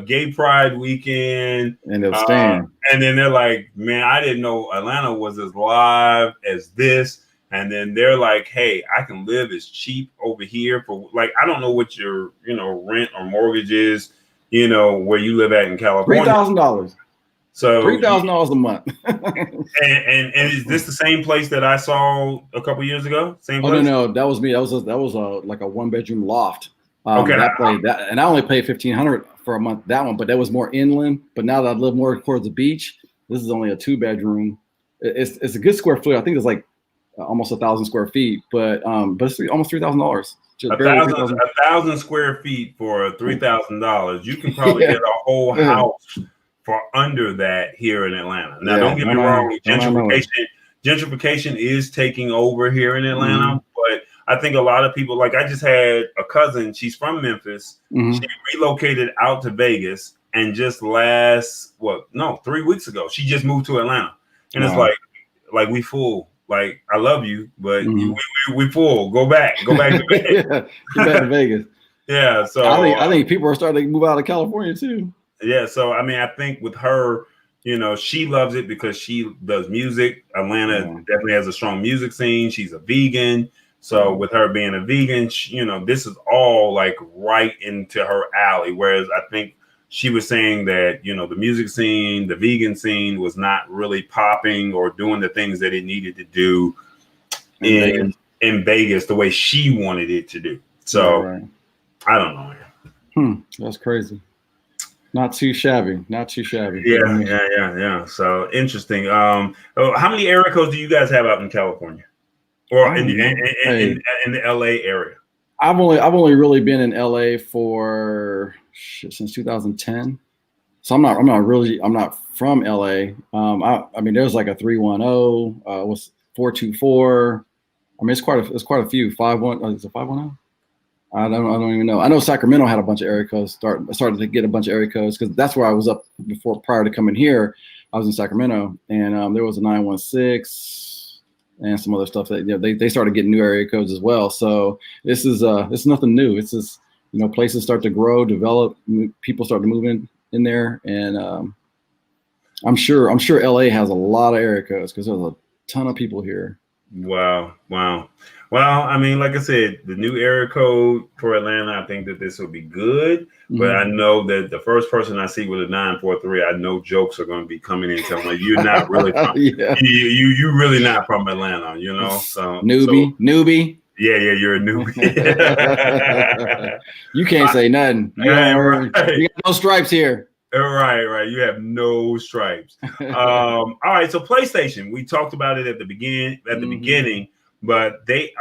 gay pride weekend, And they'll stand. and then they're like, man, I didn't know Atlanta was as live as this. And then they're like, hey, I can live as cheap over here for like, I don't know what your, rent or mortgage is, where you live at in California. $3,000. So $3,000 a month. and is this the same place that I saw a couple years ago? Same place? Oh no, that was me. That was like a 1-bedroom loft. Okay. And I only paid $1,500 for a month that one, but that was more inland. But now that I live more towards the beach, this is only a 2-bedroom. It's a good square foot. I think it's like almost 1,000 square feet, but it's almost $3,000. 1,000 square feet for $3,000. You can probably get a whole house for under that here in Atlanta. Now, don't get me wrong, gentrification is taking over here in Atlanta, but I think a lot of people, like I just had a cousin, she's from Memphis. She relocated out to Vegas, and just 3 weeks ago, she just moved to Atlanta. And it's like we full. Like, I love you, but we full. Go back to Vegas. Go back to Vegas. Yeah, so I think people are starting to move out of California too. Yeah, so I mean, I think with her, she loves it because she does music. Atlanta definitely has a strong music scene. She's a vegan, so with her being a vegan, this is all like right into her alley. Whereas I think she was saying that the music scene, the vegan scene, was not really popping or doing the things that it needed to do in Vegas the way she wanted it to do. So I don't know. That's crazy. Not too shabby. Yeah. So interesting. How many area codes do you guys have out in California, or in the LA area? I've only really been in LA for since 2010. So I'm not from LA. I mean, there's like a 310, was 424. I mean, it's quite a few. 51, is it 510? I don't even know. I know Sacramento had a bunch of area codes. Started to get a bunch of area codes because that's where I was up before. Prior to coming here, I was in Sacramento, and there was a 916 and some other stuff that they started getting new area codes as well. So this is it's nothing new. It's just places start to grow, develop, people start to move in there, and I'm sure LA has a lot of area codes because there's a ton of people here. Wow. Well, I mean, like I said, the new area code for Atlanta, I think that this will be good. But I know that the first person I see with a 943, I know jokes are going to be coming in telling me you're not really from, you really not from Atlanta, So newbie. Yeah, you're a newbie. You can't say nothing. You got no stripes here. Right. You have no stripes. All right. So PlayStation, we talked about it at the beginning, but they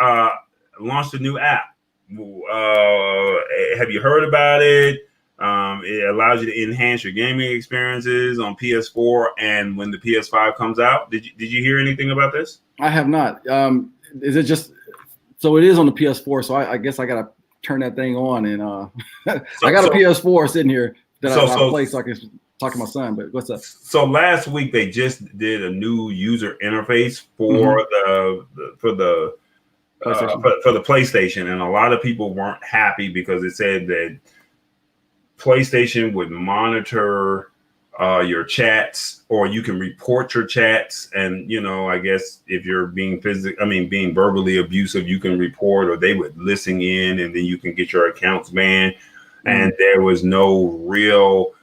launched a new app. Have you heard about it? It allows you to enhance your gaming experiences on PS4 and when the PS5 comes out. Did you hear anything about this? I have not. Is it just so it is on the PS4? So I guess I gotta turn that thing on, and I got a PS4 sitting here that I play so I can talk to my son. But what's up? So last week they just did a new user interface for the PlayStation, and a lot of people weren't happy because it said that PlayStation would monitor your chats, or you can report your chats, and I guess if you're being being verbally abusive, you can report, or they would listen in, and then you can get your accounts banned. And there was no real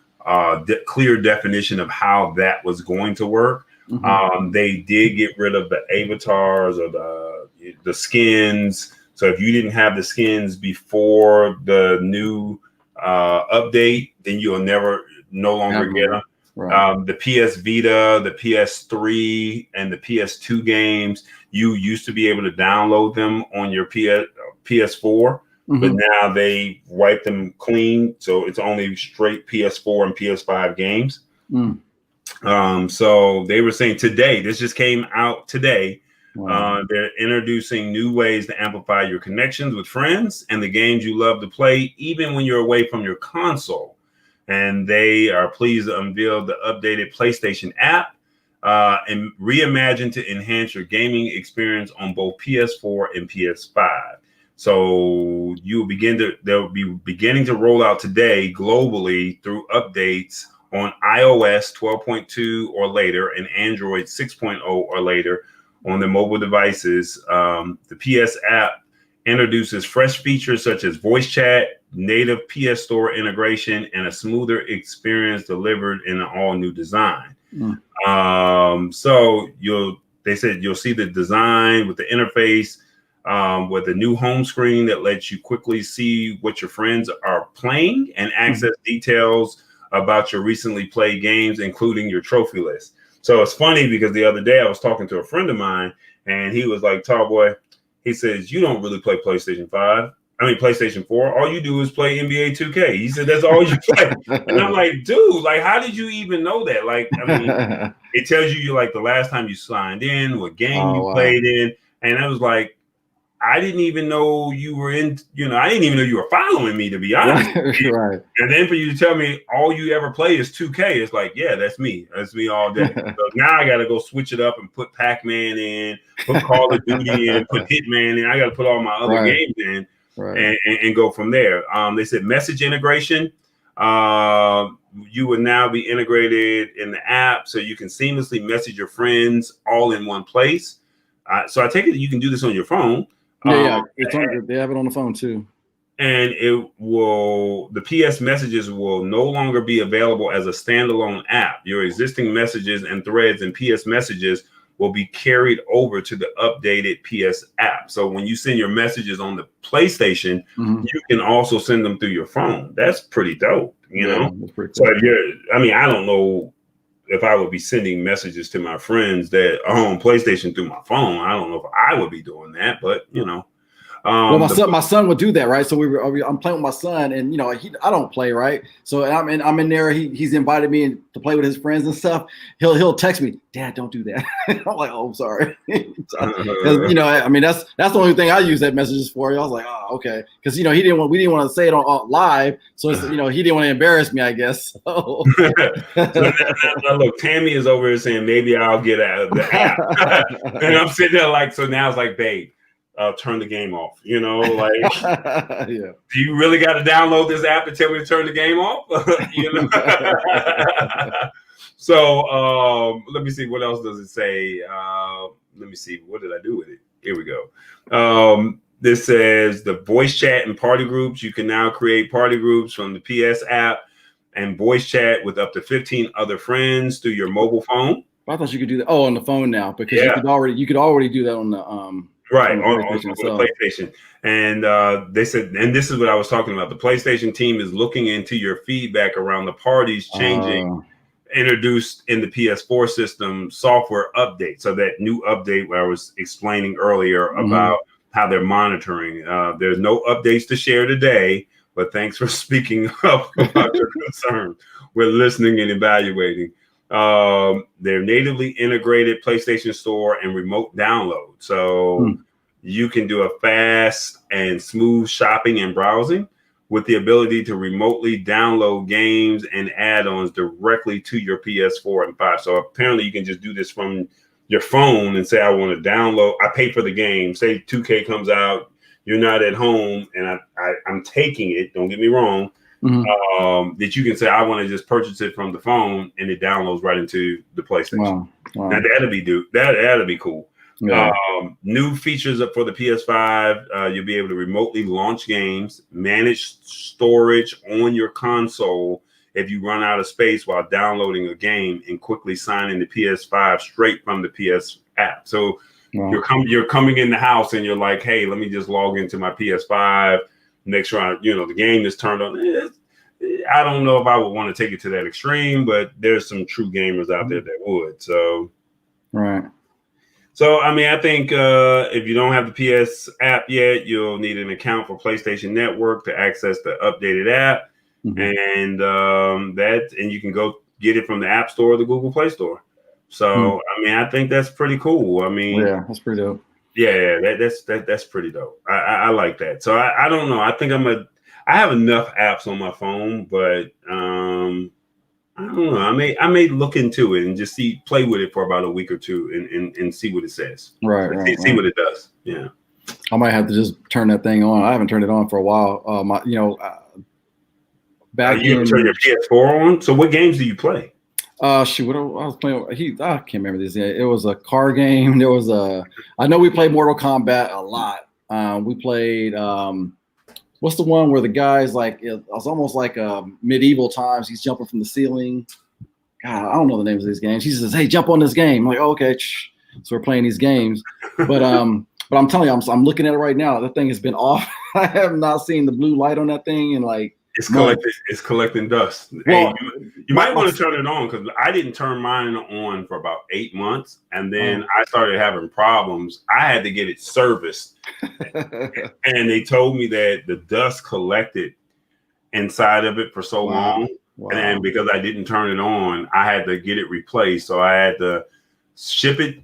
clear definition of how that was going to work. They did get rid of the avatars or the skins. So if you didn't have the skins before the new update, then you'll no longer get them. Right. The PS Vita, the PS3, and the PS2 games, you used to be able to download them on your PS4. But now they wiped them clean, so it's only straight PS4 and PS5 games. So they were saying today, this just came out today. They're introducing new ways to amplify your connections with friends and the games you love to play, even when you're away from your console. and they are pleased to unveil the updated PlayStation app and reimagined to enhance your gaming experience on both PS4 and PS5. So they'll be beginning to roll out today globally through updates on iOS 12.2 or later and Android 6.0 or later on the mobile devices. The PS app introduces fresh features such as voice chat, native PS Store integration, and a smoother experience delivered in an all-new design. So they said you'll see the design with the interface, with a new home screen that lets you quickly see what your friends are playing and access details about your recently played games, including your trophy list. So it's funny because the other day I was talking to a friend of mine and he was like, Tallboy, he says, you don't really play PlayStation 4. All you do is play NBA 2K. He said, that's all you play. And I'm like, dude, like, how did you even know that? Like, I mean, it tells you like the last time you signed in, what game you played in. And I was like, I didn't even know you were I didn't even know you were following me, to be honest. Right. And then for you to tell me all you ever play is 2K, it's like, yeah, that's me. That's me all day. So now I got to go switch it up and put Pac-Man in, put Call of Duty in, put Hitman in. I got to put all my other games in and go from there. They said message integration. You would now be integrated in the app so you can seamlessly message your friends all in one place. So I take it that you can do this on your phone. Yeah. They have it on the phone too. And the PS messages will no longer be available as a standalone app. Your existing messages and threads and PS messages will be carried over to the updated PS app. So when you send your messages on the PlayStation, you can also send them through your phone. That's pretty dope, you know? That's pretty cool. So I don't know if I would be sending messages to my friends that are on PlayStation through my phone. I don't know if I would be doing that, but well, my son would do that, right? So I'm playing with my son, and I don't play, right? So I'm in there. He's invited me to play with his friends and stuff. He'll text me, Dad, don't do that. I'm like, oh, I'm sorry. That's the only thing I use that messages for. I was like, oh, okay, because we didn't want to say it on live, so it's, he didn't want to embarrass me, I guess. So. Now look, Tammy is over here saying maybe I'll get out of the app, and I'm sitting there like, so now it's like, babe. Turn the game off, like, do you really got to download this app to tell me to turn the game off? So let me see, what else does it say? Let me see, what did I do with it? Here we go. This says the voice chat and party groups. You can now create party groups from the PS app and voice chat with up to 15 other friends through your mobile phone. I thought you could do that. Oh, on the phone now, because you could already do that on the right, on the PlayStation. And they said, and this is what I was talking about, the PlayStation team is looking into your feedback around the parties changing, introduced in the PS4 system software update. So that new update where I was explaining earlier about how they're monitoring. There's no updates to share today, but thanks for speaking up about your concerns. We're listening and evaluating. They're natively integrated PlayStation Store and remote download. So you can do a fast and smooth shopping and browsing with the ability to remotely download games and add-ons directly to your PS4 and 5. So apparently you can just do this from your phone and say, I want to download, I pay for the game. Say 2K comes out, you're not at home, and I'm taking it, don't get me wrong. That you can say, I want to just purchase it from the phone, and it downloads right into the PlayStation. Wow. Now that'll be cool. Yeah. New features up for the PS5. You'll be able to remotely launch games, manage storage on your console if you run out of space while downloading a game, and quickly sign in the PS5 straight from the PS app. So you're coming in the house and you're like, hey, let me just log into my PS5. Make sure the game is turned on. I don't know if I would want to take it to that extreme, but there's some true gamers out there that would. So, right. So, I think if you don't have the PS app yet, you'll need an account for PlayStation Network to access the updated app, and you can go get it from the App Store or the Google Play Store. So, I think that's pretty cool. Yeah, that's pretty dope. Yeah, that's pretty dope. I like that. So I don't know. I think I have enough apps on my phone, but I don't know. I may look into it and just play with it for about a week or two and see what it says. Right. See what it does. Yeah. I might have to just turn that thing on. I haven't turned it on for a while. Back You in turn your PS4 on. So what games do you play? shoot, what I was playing. I can't remember this. It was a car game. There was I know we played Mortal Kombat a lot. We played what's the one where the guy's like it was almost like medieval times. He's jumping from the ceiling. God, I don't know the names of these games. He says, "Hey, jump on this game." I'm like, oh, okay. So we're playing these games, but I'm telling you, I'm looking at it right now. That thing has been off. I have not seen the blue light on that thing, and like it's collecting dust. Well, hey, you might want to turn it on because I didn't turn mine on for about 8 months, and then I started having problems. I had to get it serviced, and they told me that the dust collected inside of it for so long. Wow. And because I didn't turn it on, I had to get it replaced. So I had to ship it,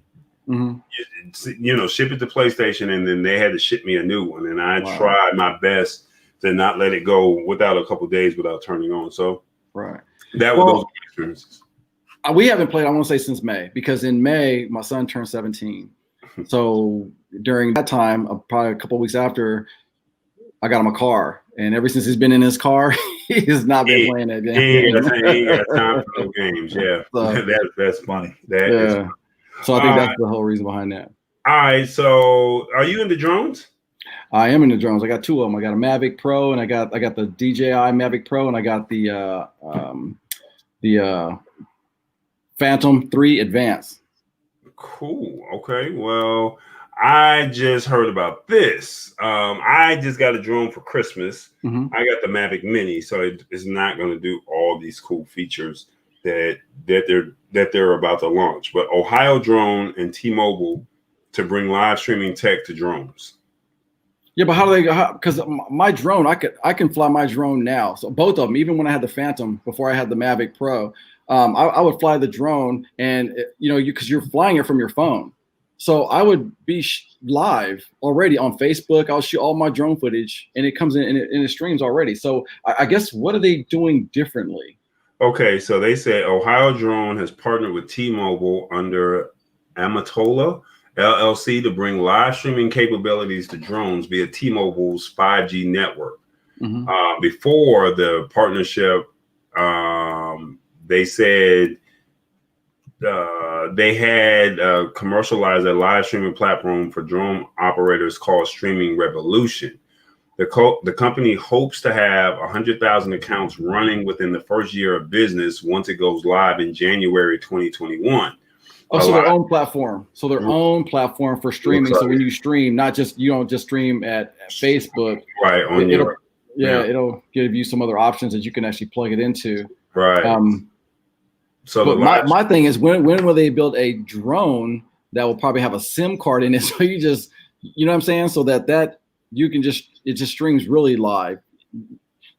ship it to PlayStation, and then they had to ship me a new one. And I tried my best to not let it go without a couple of days without turning on. So that was those experiences. We haven't played, I want to say, since May, because in May, my son turned 17. So during that time, probably a couple of weeks after, I got him a car. And ever since he's been in his car, he has not been playing that game. He ain't got time for those games. Yeah, so, that's funny. That is funny. So I think that's the whole reason behind that. All right. So are you into drones? I am into drones. I got two of them. I got a Mavic Pro, and I got the DJI Mavic Pro, and I got the Phantom 3 Advance. Cool. Okay. Well, I just heard about this. I just got a drone for Christmas. I got the Mavic Mini, so it's not going to do all these cool features that they're about to launch. But Ohio Drone and T-Mobile to bring live streaming tech to drones. Yeah, but how do they go? Because my drone, I can fly my drone now. So both of them, even when I had the Phantom before I had the Mavic Pro, I would fly the drone, and because you're flying it from your phone. So I would be live already on Facebook. I'll shoot all my drone footage, and it comes in and it streams already. So I guess what are they doing differently? Okay, so they say Ohio Drone has partnered with T-Mobile under Amatola LLC to bring live streaming capabilities to drones via T-Mobile's 5G network. Before the partnership, they said they had commercialized a live streaming platform for drone operators called Streaming Revolution. The company hopes to have 100,000 accounts running within the first year of business once it goes live in January 2021. Oh, so their own platform. So their own platform for streaming. So when you stream, you don't just stream at Facebook. Right. It'll give you some other options that you can actually plug it into. Right. So my thing is, when will they build a drone that will probably have a SIM card in it? So you just, you know what I'm saying? So that you can it just streams really live.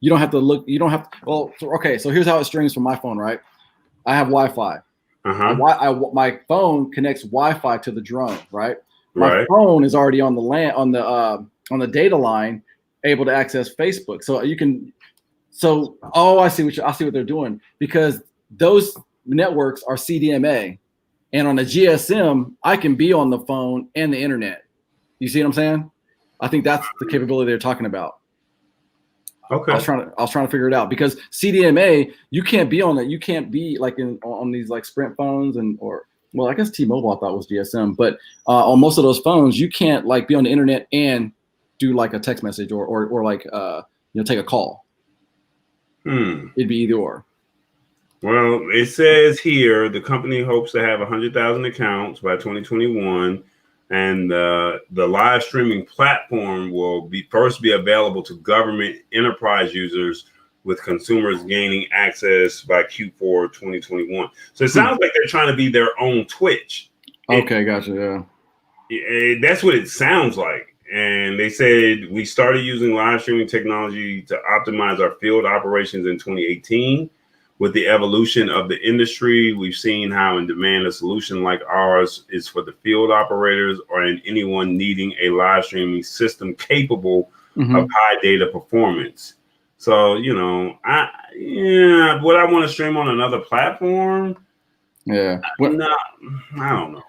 You don't have to look, so here's how it streams from my phone, right? I have Wi-Fi. My phone connects Wi-Fi to the drone, right? My phone is already on the data line, able to access Facebook. So you can, I see what they're doing, because those networks are CDMA, and on the GSM, I can be on the phone and the internet. You see what I'm saying? I think that's the capability they're talking about. Okay. I was trying to figure it out, because CDMA, you can't be on that. You can't be like on these like Sprint phones I guess T-Mobile I thought was GSM, but on most of those phones, you can't like be on the internet and do like a text message or like take a call. It'd be either or. Well, it says here the company hopes to have 100,000 accounts by 2021. And the live streaming platform will be available to government enterprise users, with consumers gaining access by Q4 2021. So it sounds like they're trying to be their own Twitch. Okay, gotcha. Yeah. That's what it sounds like. And they said we started using live streaming technology to optimize our field operations in 2018. With the evolution of the industry, we've seen how in demand a solution like ours is for the field operators or anyone needing a live streaming system capable of high data performance. So, you know, would I want to stream on another platform? Yeah. No, I don't know.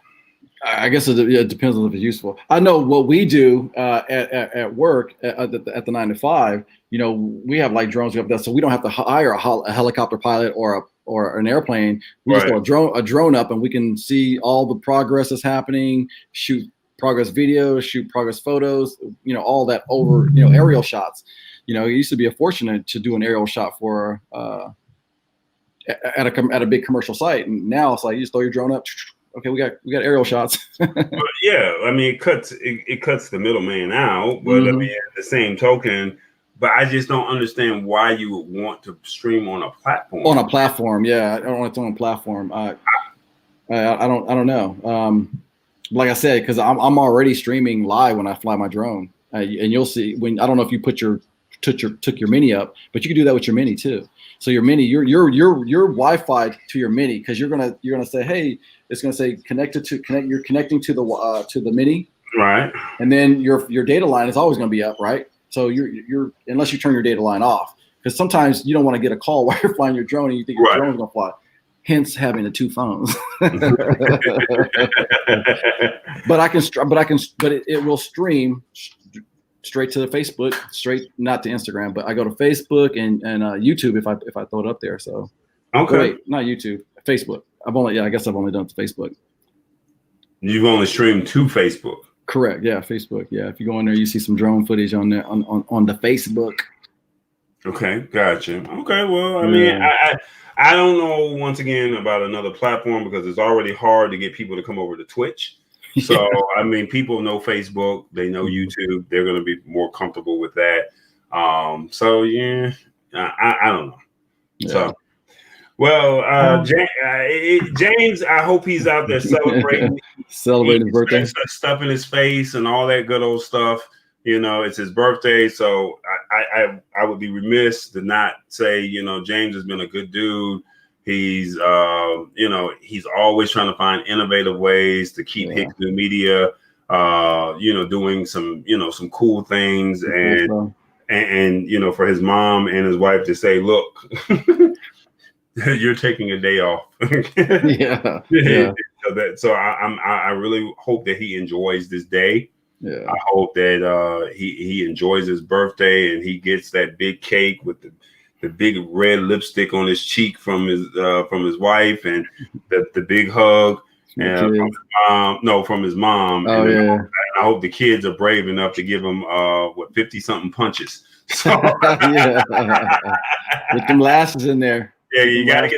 I guess it depends on if it's useful. I know what we do at work at the 9 to 5. You know, we have like drones up there, so we don't have to hire a helicopter pilot or an airplane. We just throw a drone up, and we can see all the progress that's happening. Shoot progress videos, shoot progress photos. You know, all that over aerial shots. You know, it used to be a fortune to do an aerial shot for at a big commercial site, and now it's like you just throw your drone up. Okay, we got aerial shots. But yeah, I mean, it cuts the middleman out. But I mean, at the same token, but I just don't understand why you would want to stream on a platform. On a platform, yeah, I don't want it on a platform. I don't know. Like I said, because I'm already streaming live when I fly my drone, and you'll see when I don't know if you took your mini up, but you can do that with your mini too. So your mini, your Wi-Fi to your mini, because you're gonna say, hey, it's gonna say you're connecting to the mini, right? And then your data line is always gonna be up, right? So you're unless you turn your data line off, because sometimes you don't want to get a call while you're flying your drone and you think your drone's gonna fly. Hence having the two phones. but it will stream straight to Facebook, not to Instagram, but I go to Facebook and YouTube if I throw it up there. So okay, wait, not YouTube, Facebook. I guess I've only done it to Facebook. You've only streamed to Facebook. Correct. Yeah, Facebook. Yeah, if you go in there, you see some drone footage on there on the Facebook. Okay, gotcha. Okay, well, I mean, I don't know once again about another platform because it's already hard to get people to come over to Twitch. So, I mean, people know Facebook, they know YouTube, they're going to be more comfortable with that. So, yeah, I don't know. Yeah. So, well, James, I hope he's out there celebrating his birthday, stuff in his face and all that good old stuff. You know, it's his birthday. So I would be remiss to not say, you know, James has been a good dude. He's, he's always trying to find innovative ways to keep Hicks New Media, doing some cool things. And, you know, for his mom and his wife to say, look, you're taking a day off. Yeah. So I really hope that he enjoys this day. Yeah. I hope that he enjoys his birthday and he gets that big cake with the big red lipstick on his cheek from his wife and the big hug from his mom. Oh, and I hope the kids are brave enough to give him 50-something punches. So, with them lashes in there. Yeah, you gotta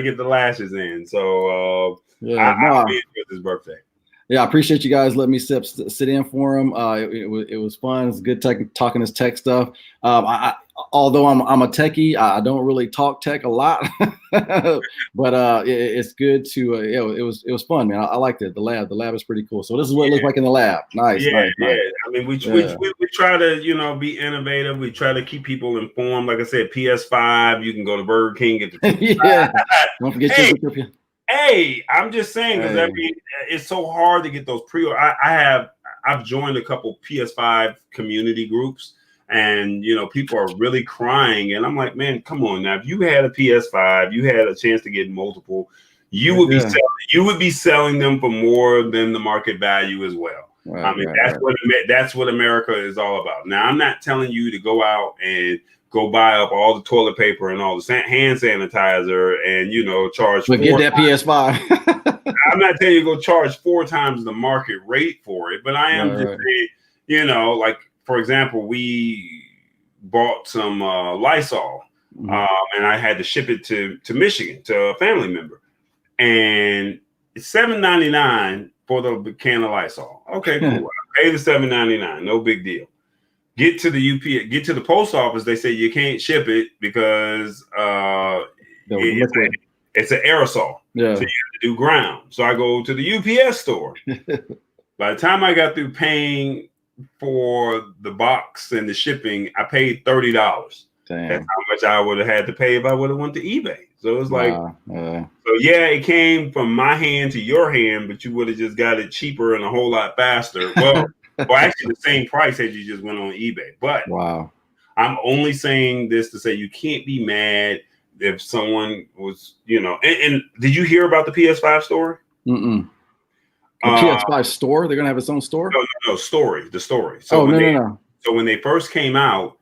get the lashes in. So I'll be with his birthday. Yeah, I appreciate you guys letting me sit in for him. It was fun. It's good talking this tech stuff. Although I'm a techie, I don't really talk tech a lot, but it's good to. It was fun, man. I liked it. The lab is pretty cool. So this is what it looks like in the lab. Nice. Nice. I mean, we try to be innovative. We try to keep people informed. Like I said, PS5. You can go to Burger King, get the PS5. Don't forget your. Hey, I'm just saying because I mean it's so hard to get those I've joined a couple PS5 community groups, and you know people are really crying, and I'm like, man, come on now. If you had a PS5, you had a chance to get multiple, you would be selling them for more than the market value as well. I mean that's what America is all about. Now I'm not telling you to go out and go buy up all the toilet paper and all the hand sanitizer and, you know, charge. But get that PS5. I'm not telling you to go charge 4 times the market rate for it, but I am just saying, you know, like, for example, we bought some Lysol and I had to ship it to Michigan to a family member. And it's $7.99 for the can of Lysol. Okay, cool. I pay the $7.99. No big deal. Get to the post office. They say you can't ship it because it's an aerosol. Yeah. So you have to do ground. So I go to the UPS store. By the time I got through paying for the box and the shipping, I paid $30. Damn. That's how much I would have had to pay if I would have went to eBay. So it was like, it came from my hand to your hand, but you would have just got it cheaper and a whole lot faster. Well. Well, actually, the same price as you just went on eBay. But I'm only saying this to say you can't be mad if someone was, and did you hear about the PS5 story? Mm-mm. The PS5 store? They're gonna have its own store? No, the story. So no. So when they first came out,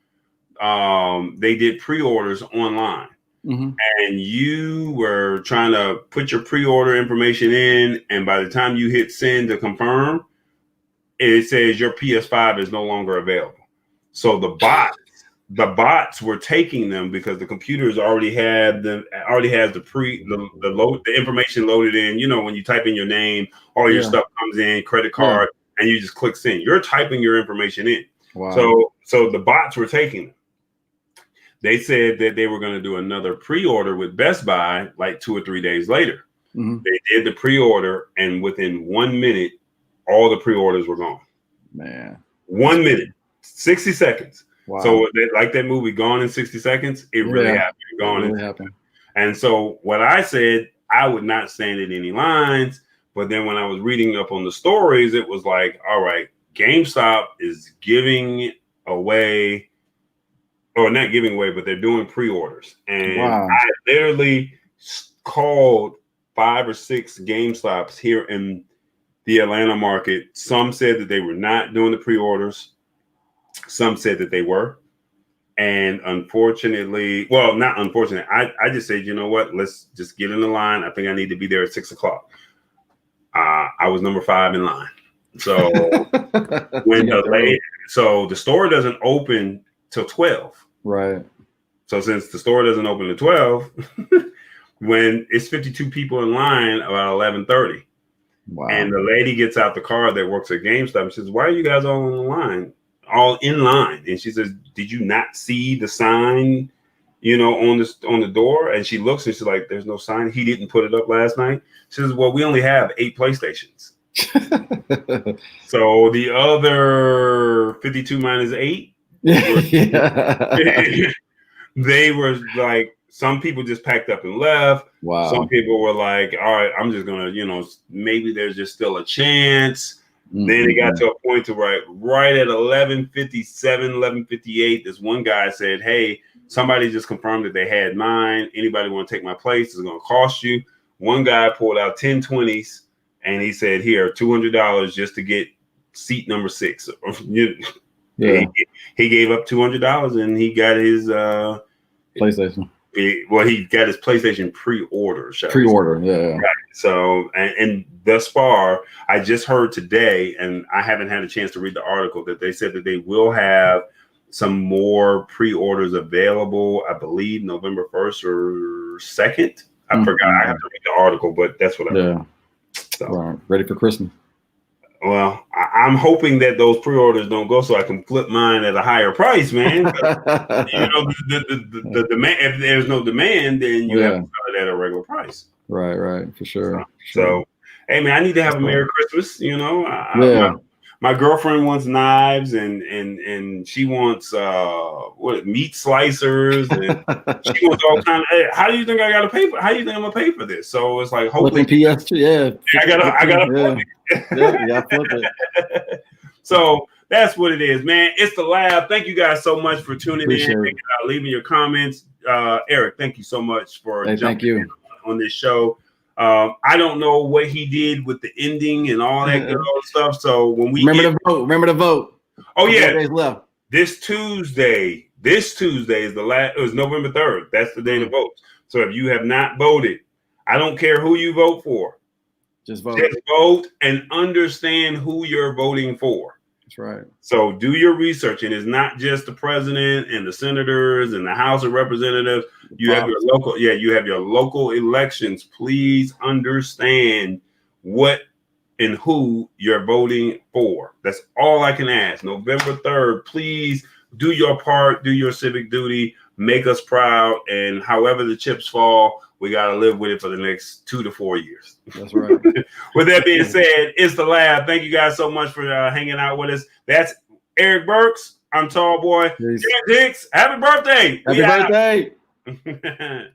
they did pre-orders online. Mm-hmm. And you were trying to put your pre-order information in, and by the time you hit send to confirm, it says your PS5 is no longer available. So the bots were taking them because the computers already has the information loaded in. When you type in your name, all your stuff comes in, credit card, and you just click send. You're typing your information in. Wow. So the bots were taking them. They said that they were going to do another pre-order with Best Buy like 2 or 3 days later. Mm-hmm. They did the pre-order, and within 1 minute, all the pre-orders were gone. Man. 1 minute, 60 seconds. Wow. So like that movie Gone in 60 Seconds, it really happened. Gone it really happened. And so what I said, I would not stand in any lines. But then when I was reading up on the stories, it was like, all right, GameStop is giving away, or not giving away, but they're doing pre-orders. And I literally called 5 or 6 GameStops here in the Atlanta market. Some said that they were not doing the pre-orders. Some said that they were. And unfortunately, well, not unfortunately, I just said, you know what, let's just get in the line. I think I need to be there at 6 o'clock. I was number 5 in line. So so the store doesn't open till 12. Right. So since the store doesn't open at 12, when it's 52 people in line about 11:30. Wow. And the lady gets out the car that works at GameStop and says, why are you guys all all in line? And she says, did you not see the sign, on the door? And she looks and she's like, there's no sign. He didn't put it up last night. She says, well, we only have 8 PlayStations. So the other 52 minus 8, they were like, some people just packed up and left. Wow. Some people were like, all right, I'm just going to, maybe there's just still a chance. Mm-hmm. Then it got to a point to right at 11:57, 11:58, this one guy said, hey, somebody just confirmed that they had mine. Anybody want to take my place? It's going to cost you. One guy pulled out 10 20s and he said, here, $200 just to get seat number 6. Yeah. He gave up $200 and he got his PlayStation. He got his PlayStation pre-order. Yeah. Right. So, and thus far, I just heard today, and I haven't had a chance to read the article, that they said that they will have some more pre-orders available, I believe November 1st or 2nd. I forgot. I have to read the article, but that's what I read. So. Right. Ready for Christmas. Well, I'm hoping that those pre-orders don't go so I can flip mine at a higher price, man. The demand, if there's no demand, then you have to sell it at a regular price. Right, for sure. So, hey, man, I need to have a Merry Christmas. My girlfriend wants knives and she wants meat slicers and she wants all kind of. Hey, how do you think I gotta pay for? How do you think I'm gonna pay for this? So it's like hopefully PS2, I gotta flip it. Yeah, flip it. So that's what it is, man. It's the Lab. Thank you guys so much for tuning in, leaving your comments. Eric, thank you so much for jumping in on this show. I don't know what he did with the ending and all that good old stuff. So when we remember to vote. Oh yeah, days left. This Tuesday is the last. It was November 3rd. That's the day to vote. So if you have not voted, I don't care who you vote for. Just vote. Just vote and understand who you're voting for. That's right. So do your research, and it's not just the president and the senators and the House of Representatives. You have your local, you have your local elections. Please understand what and who you're voting for. That's all I can ask. November 3rd, please do your part, do your civic duty, make us proud, and however the chips fall, we got to live with it for the next 2 to 4 years. That's right. With that being said, it's the Lab. Thank you guys so much for hanging out with us. That's Eric Burks. I'm Tall Boy. Jared Hicks. Happy birthday. Happy birthday.